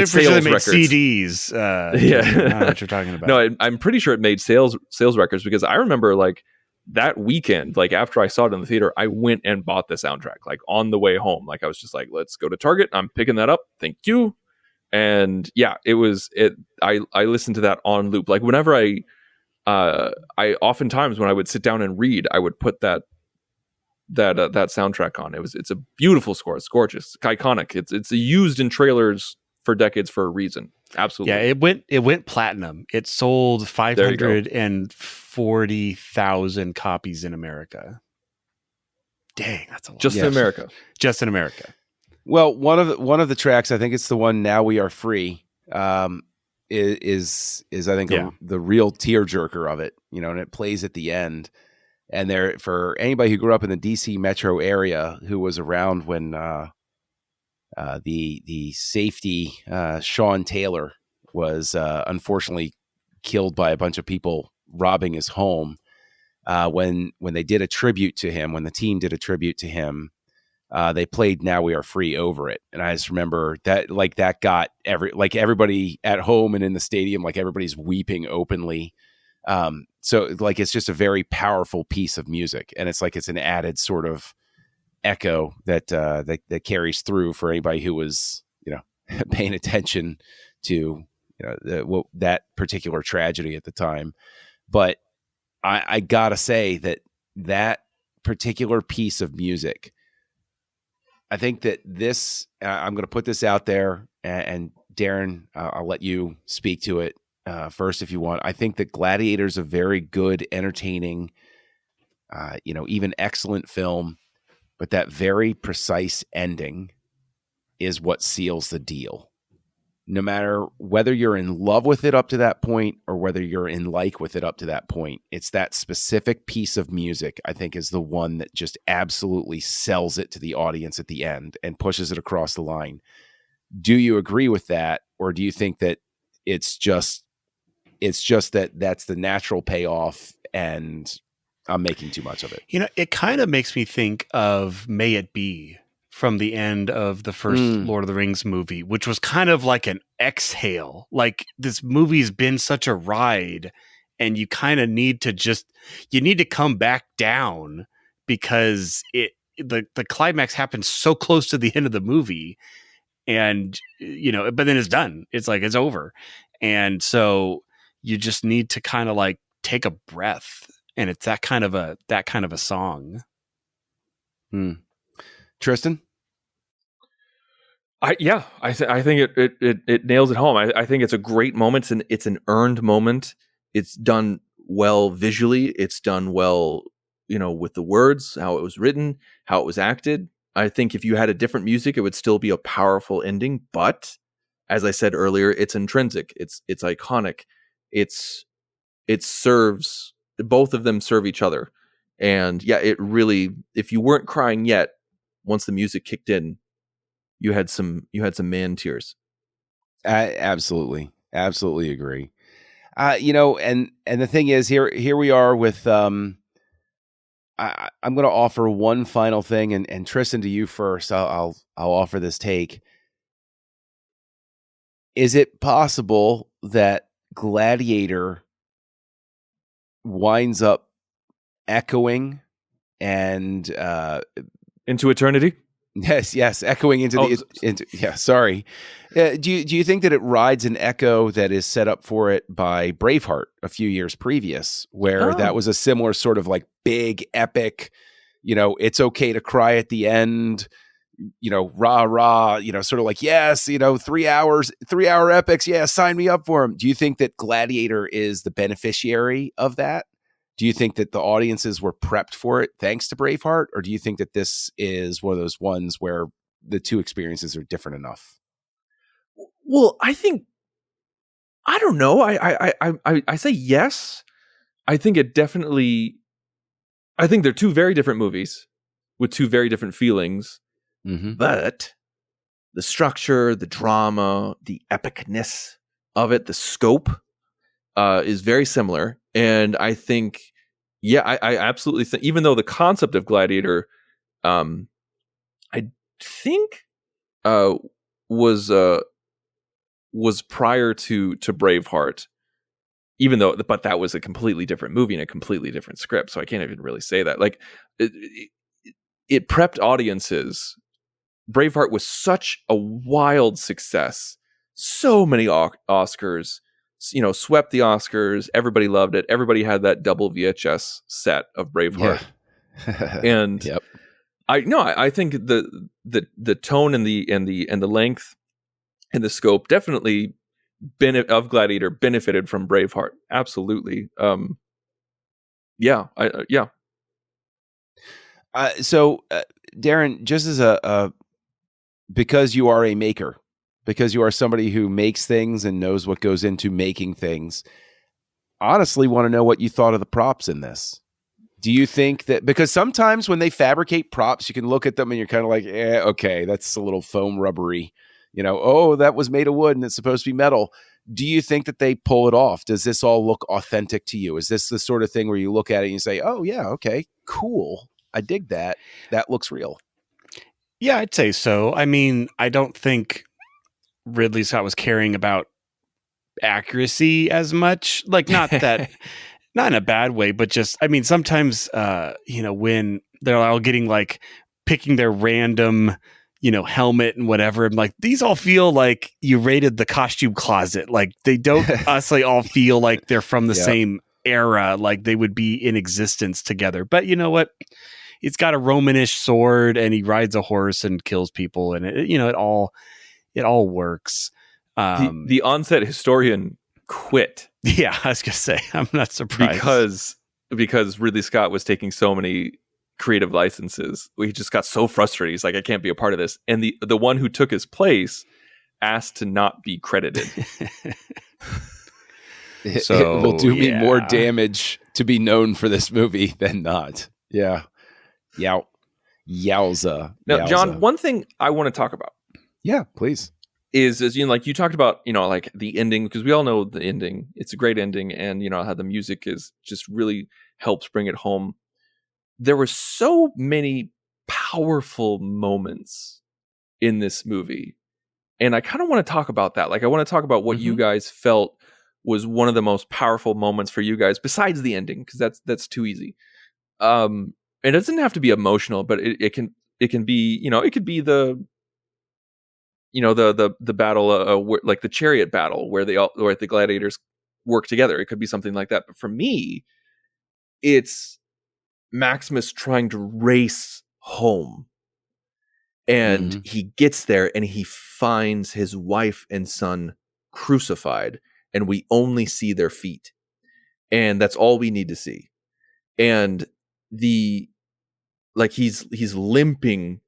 sales made records. CDs. I don't know what you're talking about. No, I'm pretty sure it made sales records, because I remember like that weekend, like after I saw it in the theater, I went and bought the soundtrack like on the way home. Like I was just like, let's go to Target, I'm picking that up, thank you. And yeah, I listened to that on loop. Like whenever I oftentimes when I would sit down and read, I would put that soundtrack on. It's a beautiful score. It's gorgeous. It's iconic. It's used in trailers for decades for a reason. Absolutely. Yeah, it went platinum. It sold 540,000 copies in America. Dang, that's a lot. Just in America. Just in America. Well, one of the tracks, I think it's the one "Now We Are Free," is I think the real tearjerker of it. And it plays at the end. And there, for anybody who grew up in the DC metro area, who was around when the safety Sean Taylor was unfortunately killed by a bunch of people robbing his home, when they did a tribute to him, when the team did a tribute to him, they played "Now We Are Free" over it. And I just remember that, like, that got everybody at home and in the stadium, like everybody's weeping openly. So like, it's just a very powerful piece of music, and it's an added sort of echo that carries through for anybody who was, paying attention to that particular tragedy at the time. But I gotta say that particular piece of music, I think that this, I'm going to put this out there, and Darren, I'll let you speak to it first if you want. I think that Gladiator is a very good, entertaining, even excellent film, but that very precise ending is what seals the deal. No matter whether you're in love with it up to that point or whether you're in like with it up to that point, it's that specific piece of music, I think, is the one that just absolutely sells it to the audience at the end and pushes it across the line. Do you agree with that? Or do you think that it's just that that's the natural payoff and I'm making too much of it? It kind of makes me think of May It Be from the end of the first Lord of the Rings movie, which was kind of like an exhale. Like, this movie's been such a ride, and you kind of need to come back down because the climax happens so close to the end of the movie, and but then it's done. It's like it's over, and so you just need to kind of like take a breath, and it's that kind of a song. Tristan? I think it nails it home. I think it's a great moment. It's an earned moment. It's done well visually. It's done well, with the words, how it was written, how it was acted. I think if you had a different music, it would still be a powerful ending. But as I said earlier, it's intrinsic. It's iconic. It serves, both of them serve each other. And yeah, it really, if you weren't crying yet, once the music kicked in, you had some man tears. I absolutely agree. And the thing is, here we are with I'm going to offer one final thing, and Tristan, to you first. I'll offer this take. Is it possible that Gladiator winds up echoing and into eternity? Yes, echoing into sorry. Do you think that it rides an echo that is set up for it by Braveheart a few years previous, where that was a similar sort of like big epic, it's okay to cry at the end, rah rah, sort of like, yes, 3 hour epics, yeah, sign me up for them. Do you think that Gladiator is the beneficiary of that? Do you think that the audiences were prepped for it thanks to Braveheart? Or do you think that this is one of those ones where the two experiences are different enough? Well, I don't know. I say yes. I think they're two very different movies with two very different feelings. Mm-hmm. But the structure, the drama, the epicness of it, the scope is very similar. And I think, I absolutely think, even though the concept of Gladiator, I think was prior to Braveheart, but that was a completely different movie and a completely different script. So I can't even really say that. Like, it prepped audiences. Braveheart was such a wild success. So many Oscars. Swept the Oscars. Everybody loved it. Everybody had that double VHS set of Braveheart. Yeah. And yep. I think the tone and the length and the scope definitely of Gladiator benefited from Braveheart. Absolutely. So Darren, just as because you are a maker, because you are somebody who makes things and knows what goes into making things, honestly want to know what you thought of the props in this. Do you think that, because sometimes when they fabricate props, you can look at them and you're kind of like, okay, that's a little foam rubbery, that was made of wood and it's supposed to be metal. Do you think that they pull it off? Does this all look authentic to you? Is this the sort of thing where you look at it and you say, oh yeah, okay, cool, I dig that. That looks real. Yeah, I'd say so. I mean, I don't think Ridley Scott was caring about accuracy as much. Like, not that, not in a bad way, but just, I mean, sometimes, when they're all getting like picking their random, helmet and whatever. I'm like, these all feel like you raided the costume closet. Like they don't honestly all feel like they're from the same era, like they would be in existence together. But you know what? It's got a Romanish sword and he rides a horse and kills people, and it all works. The on-set historian quit. Yeah, I was gonna say, I'm not surprised because Ridley Scott was taking so many creative licenses. He just got so frustrated. He's like, I can't be a part of this. And the one who took his place asked to not be credited. So it will do me more damage to be known for this movie than not. Yeah. Yowza. Now, John, one thing I want to talk about. Yeah, please. Is like you talked about, like the ending, because we all know the ending. It's a great ending, and how the music is just really helps bring it home. There were so many powerful moments in this movie, and I kind of want to talk about that. Like, I want to talk about what you guys felt was one of the most powerful moments for you guys, besides the ending, because that's too easy. It doesn't have to be emotional, but it can be, it could be the battle, like the chariot battle where the gladiators work together. It could be something like that. But for me, it's Maximus trying to race home, and he gets there and he finds his wife and son crucified, and we only see their feet, and that's all we need to see. And he's limping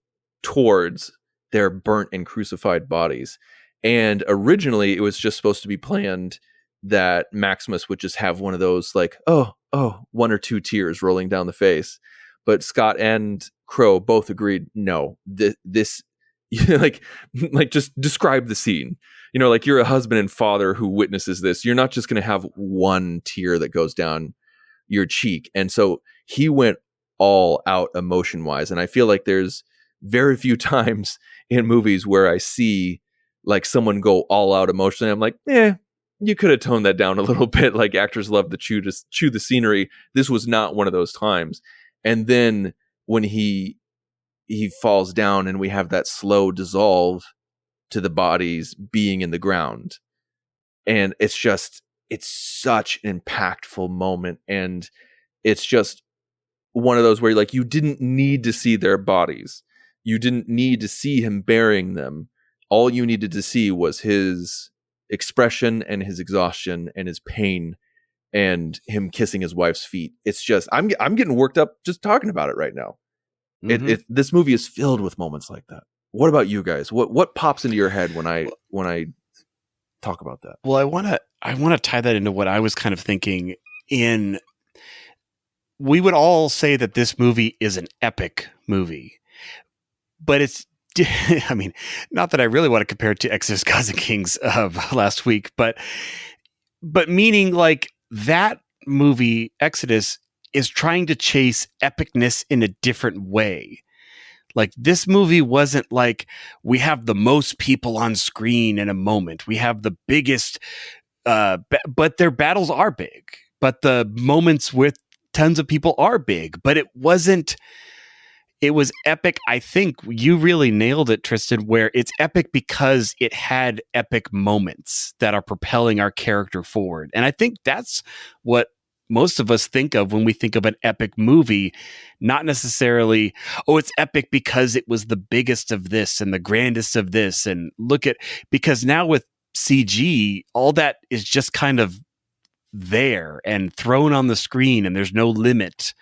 towards their burnt and crucified bodies. And originally it was just supposed to be planned that Maximus would just have one of those like, oh, one or two tears rolling down the face. But Scott and Crowe both agreed, no, this like just describe the scene. Like you're a husband and father who witnesses this. You're not just going to have one tear that goes down your cheek. And so he went all out emotion wise. And I feel like there's very few times in movies where I see like someone go all out emotionally. I'm like, you could have toned that down a little bit. Like actors love to chew the scenery. This was not one of those times. And then when he falls down and we have that slow dissolve to the bodies being in the ground, and it's such an impactful moment. And it's just one of those where like you didn't need to see their bodies. You didn't need to see him burying them. All you needed to see was his expression and his exhaustion and his pain and him kissing his wife's feet. It's just, I'm getting worked up just talking about it right now. This movie is filled with moments like that. What about you guys? What pops into your head when I talk about that? Well, I want to tie that into what I was kind of thinking in. We would all say that this movie is an epic movie, but it's, I mean, not that I really want to compare it to Exodus, Gods and Kings of last week, but meaning like that movie, Exodus, is trying to chase epicness in a different way. Like this movie wasn't like we have the most people on screen in a moment. We have the biggest, but their battles are big, but the moments with tons of people are big, but it was epic. I think you really nailed it, Tristan, where it's epic because it had epic moments that are propelling our character forward. And I think that's what most of us think of when we think of an epic movie, not necessarily, it's epic because it was the biggest of this and the grandest of this. And because now with CG, all that is just kind of there and thrown on the screen and there's no limit.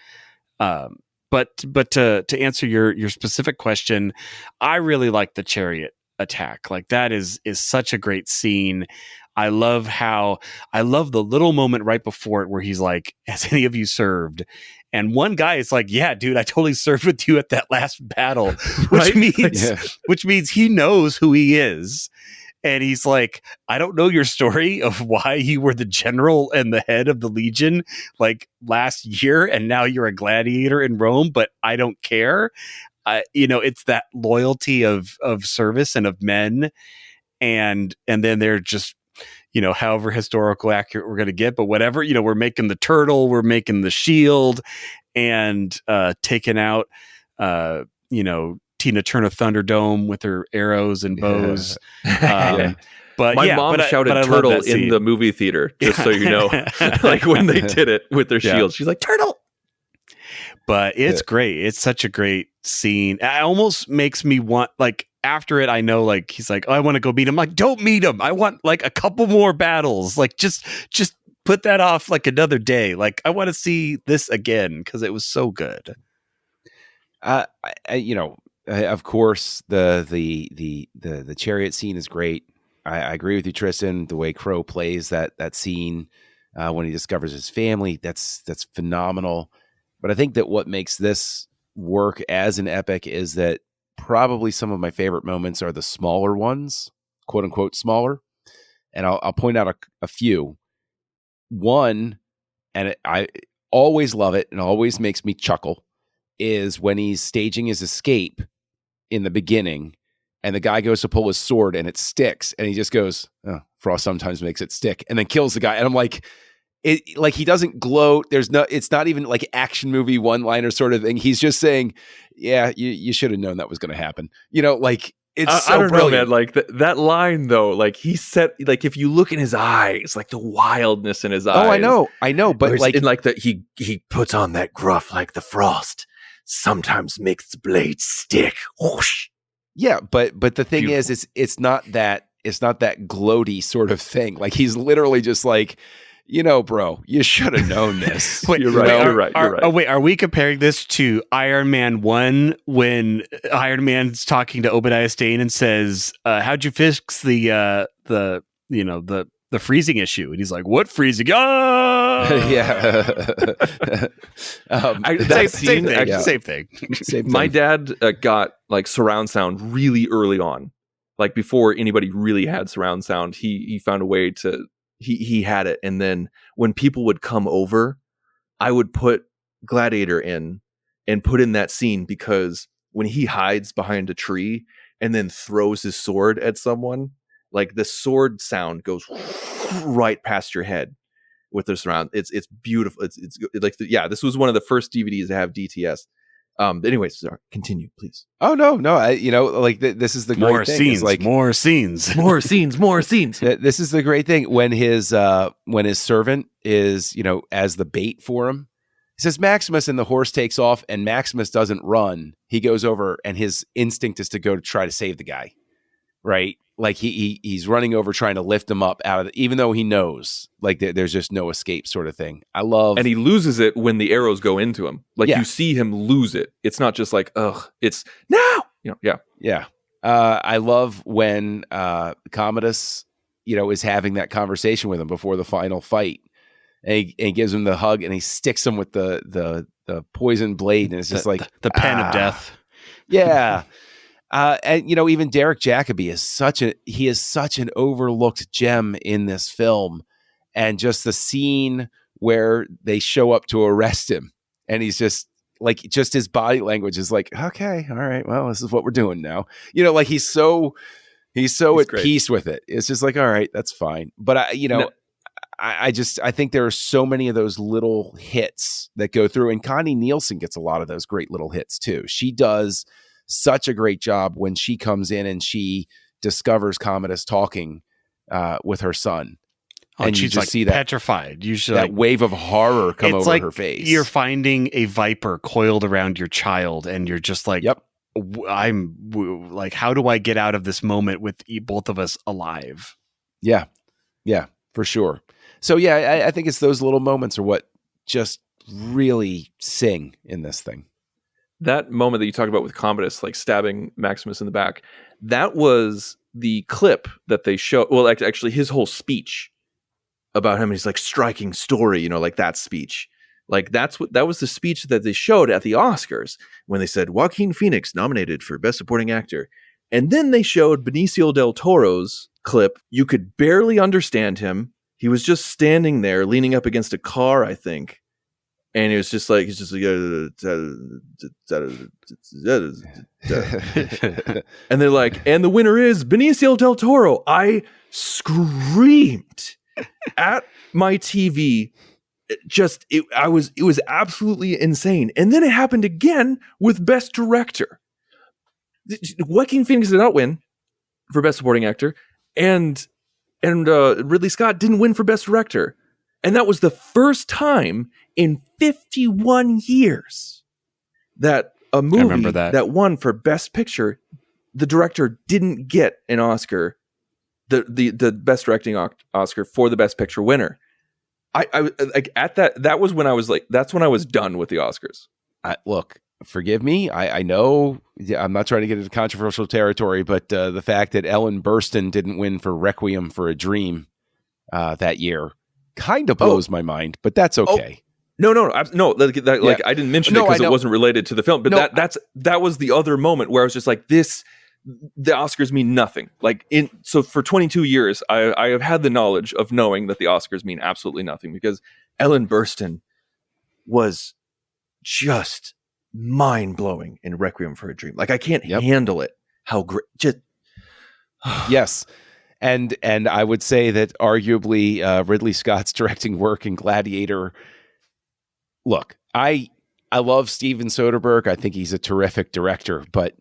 But to answer your specific question, I really like the chariot attack. Like that is such a great scene. I love the little moment right before it where he's like, has any of you served? And one guy is like, yeah, dude, I totally served with you at that last battle, which means he knows who he is. And he's like, I don't know your story of why you were the general and the head of the Legion like last year, and now you're a gladiator in Rome, but I don't care. It's that loyalty of service and of men. And then they're just, however historical accurate we're going to get, but whatever, we're making the turtle, we're making the shield and taking out, Tina Turner Thunderdome with her arrows and bows. But my mom shouted I turtle in the movie theater, just so you know, like when they did it with their shields. She's like, turtle. But it's great. It's such a great scene. It almost makes me want, like, after it, I know, like, he's like, oh, I want to go meet him. Like, don't meet him. I want like a couple more battles. Like, just put that off like another day. Like, I want to see this again because it was so good. Of course, the chariot scene is great. I agree with you, Tristan. The way Crowe plays that scene when he discovers his family, that's phenomenal. But I think that what makes this work as an epic is that probably some of my favorite moments are the smaller ones, quote unquote smaller. And I'll point out a few. One, and I always love it and always makes me chuckle, is when he's staging his escape in the beginning and the guy goes to pull his sword and it sticks and he just goes, oh, frost sometimes makes it stick, and then kills the guy. And I'm like, he doesn't gloat. It's not even like action movie one-liner sort of thing. He's just saying, yeah, you should have known that was going to happen. Like, it's so I don't brilliant. know, man. Like that line though, like he said, like if you look in his eyes, like the wildness in his eyes. Oh, I know, but like, in like that he puts on that gruff, like the frost sometimes makes the blade stick. Whoosh. Yeah, but the thing Beautiful. is, it's not that gloaty sort of thing. Like, he's literally just like, bro, you should have known this. Wait, You're right. You're right. Oh, wait, are we comparing this to Iron Man 1 when Iron Man's talking to Obadiah Stane and says, how'd you fix the freezing issue? And he's like, what freezing? Ah! Yeah. Same thing. My dad got like surround sound really early on, like before anybody really had surround sound. He found a way to. He had it, and then when people would come over, I would put Gladiator in and put in that scene, because when he hides behind a tree and then throws his sword at someone, like the sword sound goes right past your head with the surround. It's beautiful. It's like this was one of the first DVDs to have DTS. Anyways, sorry, continue, please. Oh no, this is the great More thing. scenes, Like, more scenes. This is the great thing when his servant is, as the bait for him. He says Maximus, and the horse takes off, and Maximus doesn't run. He goes over, and his instinct is to go to try to save the guy, right? Like he's running over trying to lift him up out of even though he knows like there's just no escape sort of thing. I love, and he loses it when the arrows go into him. Like you see him lose it. It's not just like it's now. Yeah. I love when Commodus, is having that conversation with him before the final fight, and he gives him the hug, and he sticks him with the poison blade, and it's just like the pen of death. Yeah. And even Derek Jacobi is such an overlooked gem in this film, and just the scene where they show up to arrest him, and he's just his body language is like, okay, all right, well, this is what we're doing now. Like he's so at great. peace with it. It's just like, all right, that's fine. But I think there are so many of those little hits that go through, and Connie Nielsen gets a lot of those great little hits too. She does such a great job when she comes in and she discovers Commodus talking with her son. And she's you just see that petrified. Usually that wave of horror come over like her face. You're finding a viper coiled around your child, and you're just like, yep. I'm like, how do I get out of this moment with both of us alive? Yeah, for sure. So yeah, I think it's those little moments are what just really sing in this thing. That moment that you talk about with Commodus, like stabbing Maximus in the back, that was the clip that they show. Well, actually, his whole speech about him, he's like striking story, like that speech. Like that was the speech that they showed at the Oscars when they said Joaquin Phoenix nominated for Best Supporting Actor. And then they showed Benicio del Toro's clip. You could barely understand him. He was just standing there leaning up against a car, I think. And it was just like, and they're like, and the winner is Benicio del Toro. I screamed at my TV. It was absolutely insane. And then it happened again with Best Director. Joaquin Phoenix did not win for Best Supporting Actor, and Ridley Scott didn't win for Best Director. And that was the first time in 51 years that a movie that won for Best Picture, the director didn't get an Oscar, the Best Directing Oscar for the Best Picture winner. I like at that was when I was like, that's when I was done with the Oscars. Look, forgive me. I know I'm not trying to get into controversial territory, but the fact that Ellen Burstyn didn't win for Requiem for a Dream that year kind of blows my mind, but that's okay. No. Like I didn't mention it because it wasn't related to the film, but that was the other moment where I was just like, the Oscars mean nothing. So for 22 years, I have had the knowledge of knowing that the Oscars mean absolutely nothing, because Ellen Burstyn was just mind-blowing in Requiem for a Dream. Like, I can't handle it. How great. Just yes. And I would say that arguably Ridley Scott's directing work in Gladiator. Look, I love Steven Soderbergh. I think he's a terrific director, but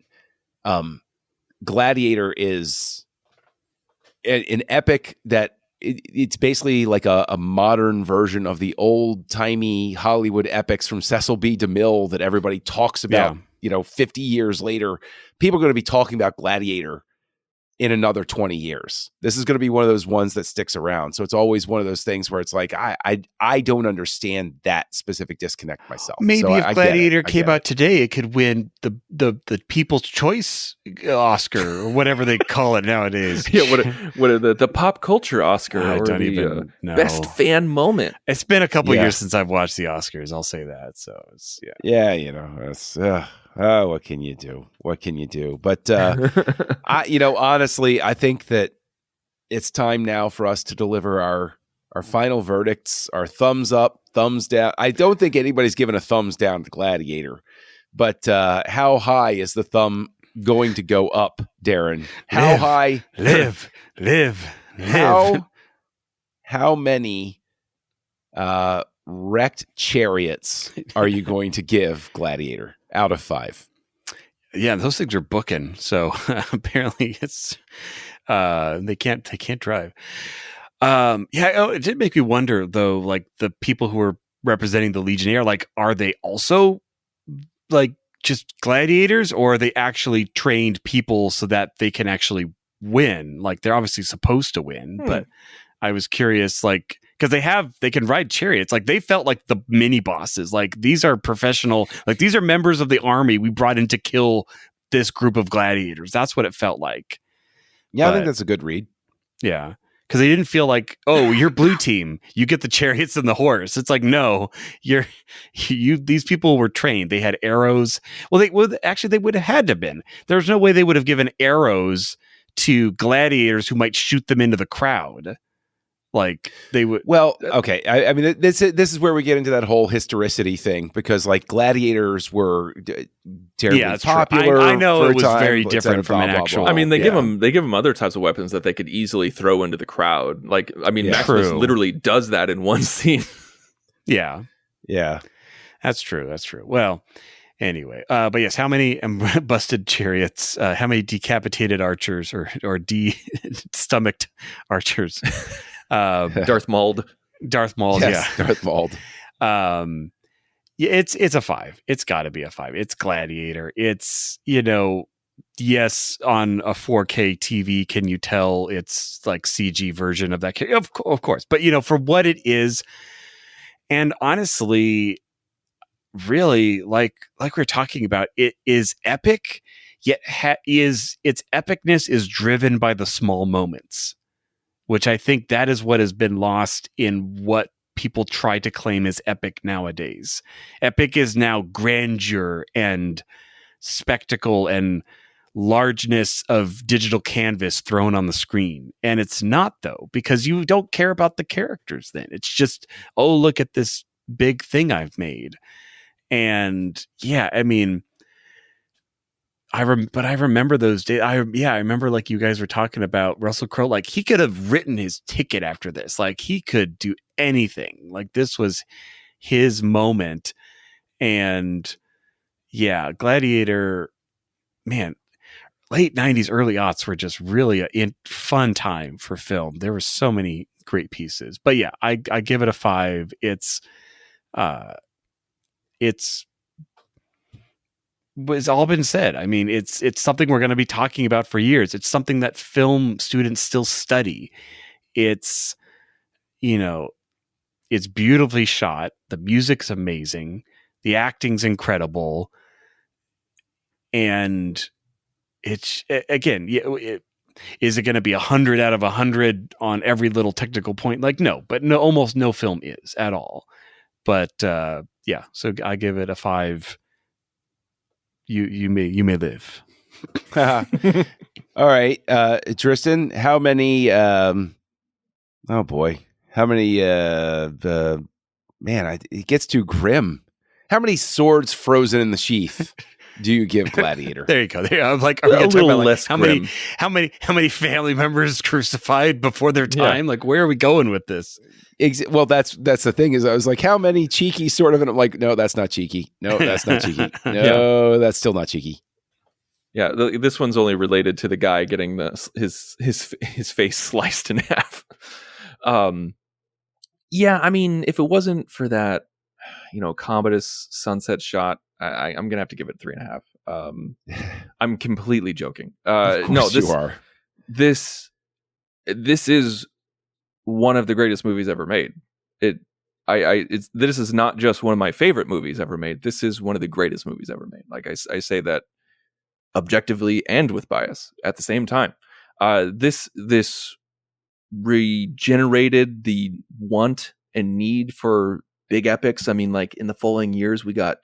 Gladiator is an epic that it's basically like a modern version of the old-timey Hollywood epics from Cecil B. DeMille that everybody talks about. 50 years later, people are going to be talking about Gladiator in another 20 years. This is going to be one of those ones that sticks around. So it's always one of those things where it's like, I don't understand that specific disconnect myself. Maybe so if Gladiator came out today, it could win the People's Choice Oscar or whatever they call it nowadays. What are the pop culture Oscar? I or don't the even know. Best fan moment. It's been a couple years since I've watched the Oscars. I'll say that. So it's, it's what can you do? What can you do? But honestly, I think that it's time now for us to deliver our final verdicts, our thumbs up, thumbs down. I don't think anybody's given a thumbs down to Gladiator, but how high is the thumb going to go up, Darren? How high? Live. How many wrecked chariots are you going to give Gladiator out of 5? Yeah, those things are booking. So apparently it's they can't drive. It did make me wonder though, like the people who are representing the Legionnaire, like, are they also like just gladiators, or are they actually trained people so that they can actually win? Like, they're obviously supposed to win, but I was curious, like, because they can ride chariots. Like, they felt like the mini bosses. Like, these are professional, like, these are members of the army we brought in to kill this group of gladiators. That's what it felt like. Yeah, I think that's a good read. Yeah. Because they didn't feel like, oh, you're blue team, you get the chariots and the horse. It's like, no, these people were trained. They had arrows. Well, they would have had to have been. There's no way they would have given arrows to gladiators who might shoot them into the crowd. Like, they would. Well, okay. I mean, this is where we get into that whole historicity thing, because like gladiators were terribly popular. I know it was time, very different from an actual. I mean, they give them other types of weapons that they could easily throw into the crowd. Like, I mean, Maximus literally does that in one scene. Yeah, that's true. Well, anyway, but yes, how many busted chariots? How many decapitated archers or stomached archers? Darth Maul. Darth Maul. It's a 5. It's got to be a 5. It's Gladiator. It's, yes, on a 4K TV, can you tell it's like CG version of that? Of course, but for what it is, and honestly, really, like we're talking about, it is epic. Yet its epicness is driven by the small moments, which I think that is what has been lost in what people try to claim as epic nowadays. Epic is now grandeur and spectacle and largeness of digital canvas thrown on the screen. And it's not, though, because you don't care about the characters then. It's just, oh, look at this big thing I've made. And yeah, I mean, I remember those days. I remember, like, you guys were talking about Russell Crowe. Like, he could have written his ticket after this. Like, he could do anything. Like, this was his moment. And yeah, Gladiator, man, late 90s, early aughts were just really a fun time for film. There were so many great pieces. But yeah, I give it a 5. It's all been said. I mean, it's something we're going to be talking about for years. It's something that film students still study. It's, it's beautifully shot. The music's amazing. The acting's incredible. And it's, again, is it going to be 100 out of 100 on every little technical point? Like, no, but no, almost no film is at all. But yeah, so I give it a 5. You may live. All right, Tristan, how many? Oh boy, how many? It gets too grim. How many swords frozen in the sheath do you give Gladiator? There you go. I'm like, are we A going to talk little about less how grim. many family members crucified before their time? Yeah. Like, where are we going with this? Well, that's the thing is I was like, how many cheeky sort of, and I'm like, no, that's not cheeky. No, that's not cheeky. No, that's still not cheeky. Yeah, this one's only related to the guy getting his face sliced in half. Yeah, I mean, if it wasn't for that, Commodus sunset shot, I'm gonna have to give it 3.5. I'm completely joking. Of course you are. This is one of the greatest movies ever made. This is not just one of my favorite movies ever made. This is one of the greatest movies ever made. Like I say that objectively and with bias at the same time. This regenerated the want and need for big epics. I mean, like in the following years, we got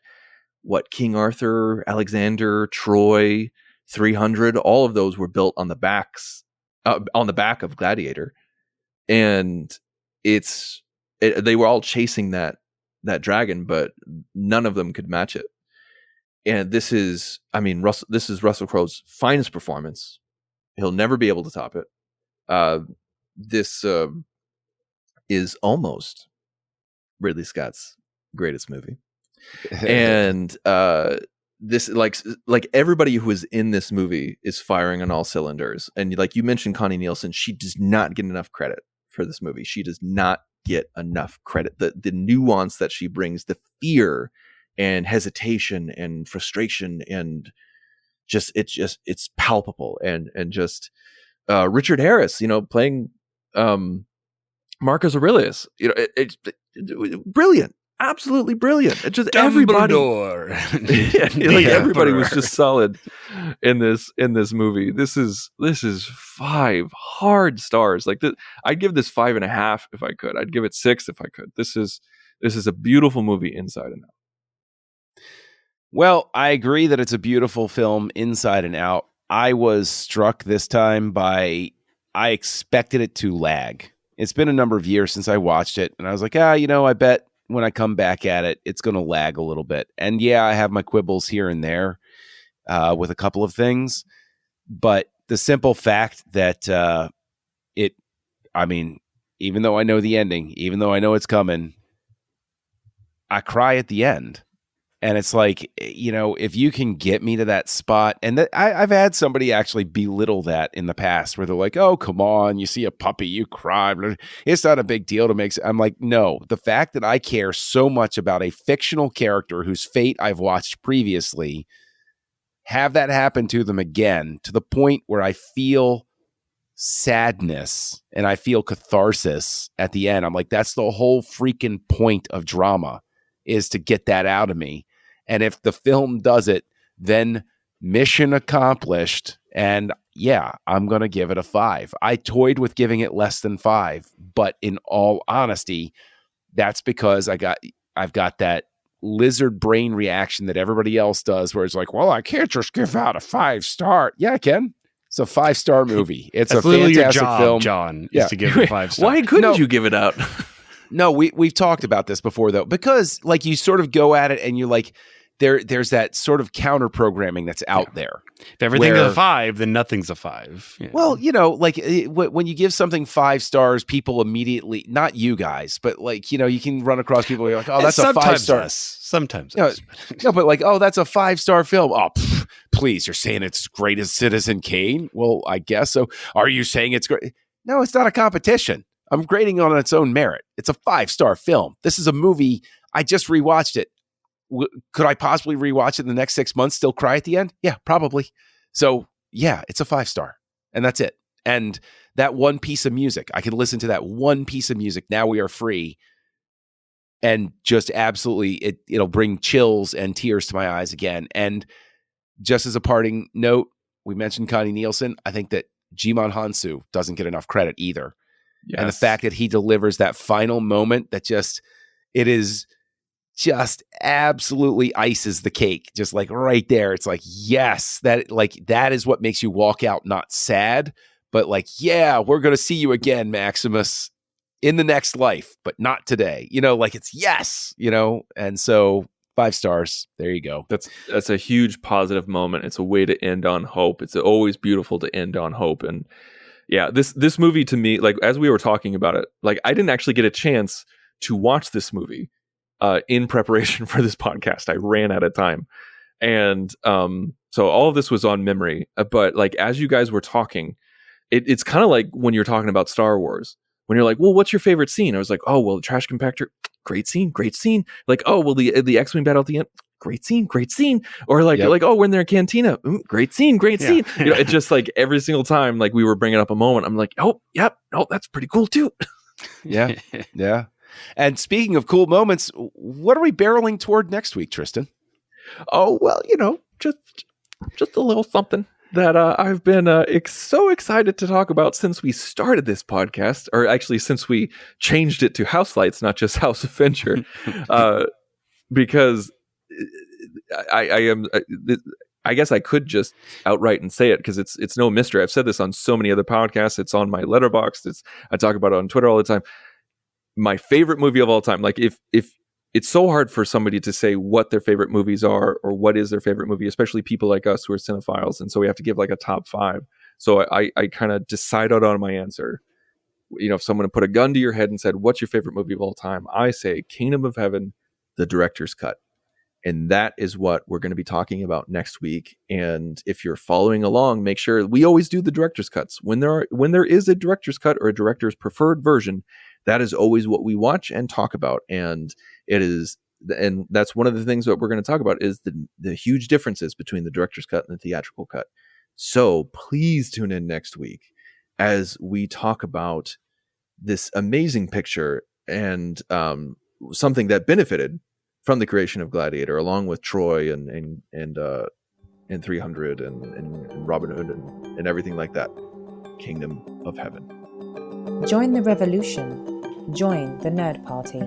King Arthur, Alexander, Troy, 300. All of those were built on the back of Gladiator. And they were all chasing that dragon, but none of them could match it. And this is Russell Crowe's finest performance. He'll never be able to top it. This is almost Ridley Scott's greatest movie. And this like everybody who is in this movie is firing on all cylinders. And like you mentioned, Connie Nielsen, she does not get enough credit for this movie. She does not get enough credit. The nuance that she brings, the fear and hesitation and frustration, and it's palpable. And just Richard Harris, playing Marcus Aurelius, it's brilliant. Absolutely brilliant. It's just Dumbledore. Everybody was just solid in this movie. This is 5 hard stars. Like I'd give this 5.5 if I could. I'd give it 6 if I could. This is a beautiful movie inside and out. Well, I agree that it's a beautiful film inside and out. I was struck this time I expected it to lag. It's been a number of years since I watched it, and I was like, I bet when I come back at it, it's going to lag a little bit. And yeah, I have my quibbles here and there with a couple of things, but the simple fact that even though I know the ending, even though I know it's coming, I cry at the end. And it's like, if you can get me to that spot, and I've had somebody actually belittle that in the past where they're like, oh, come on, you see a puppy, you cry. It's not a big deal to make. I'm like, no, the fact that I care so much about a fictional character whose fate I've watched previously, have that happen to them again, to the point where I feel sadness and I feel catharsis at the end. I'm like, that's the whole freaking point of drama, is to get that out of me. And if the film does it, then mission accomplished. And yeah, I'm going to give it a 5. I toyed with giving it less than 5, but in all honesty, that's because I've got that lizard brain reaction that everybody else does, where it's like, well, I can't just give out a 5-star. Yeah, I can. It's a 5-star movie. It's a fantastic your job, film. John, is to give it 5 stars. Why couldn't you give it out? No, we've talked about this before, though, because like you sort of go at it and you're like, there's that sort of counter programming that's out there. If everything's a 5, then nothing's a 5. Yeah. Well, like when you give something 5 stars, people immediately, not you guys, but like, you can run across people who are like, oh, that's a 5-star. Sometimes no, but like, oh, that's a 5-star film. Oh, Please, you're saying it's as great as Citizen Kane? Well, I guess so. Are you saying it's great? No, it's not a competition. I'm grading on its own merit. It's a 5-star film. This is a movie. I just rewatched it. Could I possibly rewatch it in the next 6 months, still cry at the end? Yeah, probably. So yeah, it's a 5-star, and that's it. And that one piece of music, I can listen to that one piece of music. Now we are free. And just absolutely, it'll bring chills and tears to my eyes again. And just as a parting note, we mentioned Connie Nielsen. I think that Jimon Hansu doesn't get enough credit either. Yes. And the fact that he delivers that final moment that it is just absolutely ices the cake. Just like right there. It's like, yes, that is what makes you walk out not sad, but like, yeah, we're going to see you again, Maximus, in the next life, but not today. Like it's yes, and so 5 stars. There you go. That's a huge positive moment. It's a way to end on hope. It's always beautiful to end on hope. And yeah, this movie to me, like as we were talking about it, like I didn't actually get a chance to watch this movie in preparation for this podcast. I ran out of time. And so all of this was on memory. But like as you guys were talking, it's kind of like when you're talking about Star Wars. When you're like, well, what's your favorite scene? I was like, oh, well, the trash compactor, great scene. Like, oh, well, the X-Wing battle at the end, great scene. Or like, oh, we're in their cantina, great scene. It's just like every single time, like we were bringing up a moment, I'm like, oh, yep, oh, that's pretty cool too. Yeah. And speaking of cool moments, what are we barreling toward next week, Tristan? Oh, well, just a little something that I've been so excited to talk about since we started this podcast, or actually since we changed it to Houselights, not just House of Venture, because I guess I could just outright and say it because it's no mystery. I've said this on so many other podcasts. It's on my letterboxd. I talk about it on Twitter all the time. My favorite movie of all time. Like if it's so hard for somebody to say what their favorite movies are or what is their favorite movie, especially people like us who are cinephiles. And so we have to give like a top 5. So I kind of decided on my answer. If someone put a gun to your head and said, what's your favorite movie of all time? I say Kingdom of Heaven, the director's cut. And that is what we're going to be talking about next week. And if you're following along, make sure we always do the director's cuts. When there is a director's cut or a director's preferred version, that is always what we watch and talk about. And that's one of the things that we're going to talk about is the huge differences between the director's cut and the theatrical cut. So please tune in next week as we talk about this amazing picture and something that benefited from the creation of Gladiator, along with Troy and 300 and Robin Hood and everything like that. Kingdom of Heaven. Join the revolution. Join the Nerd Party.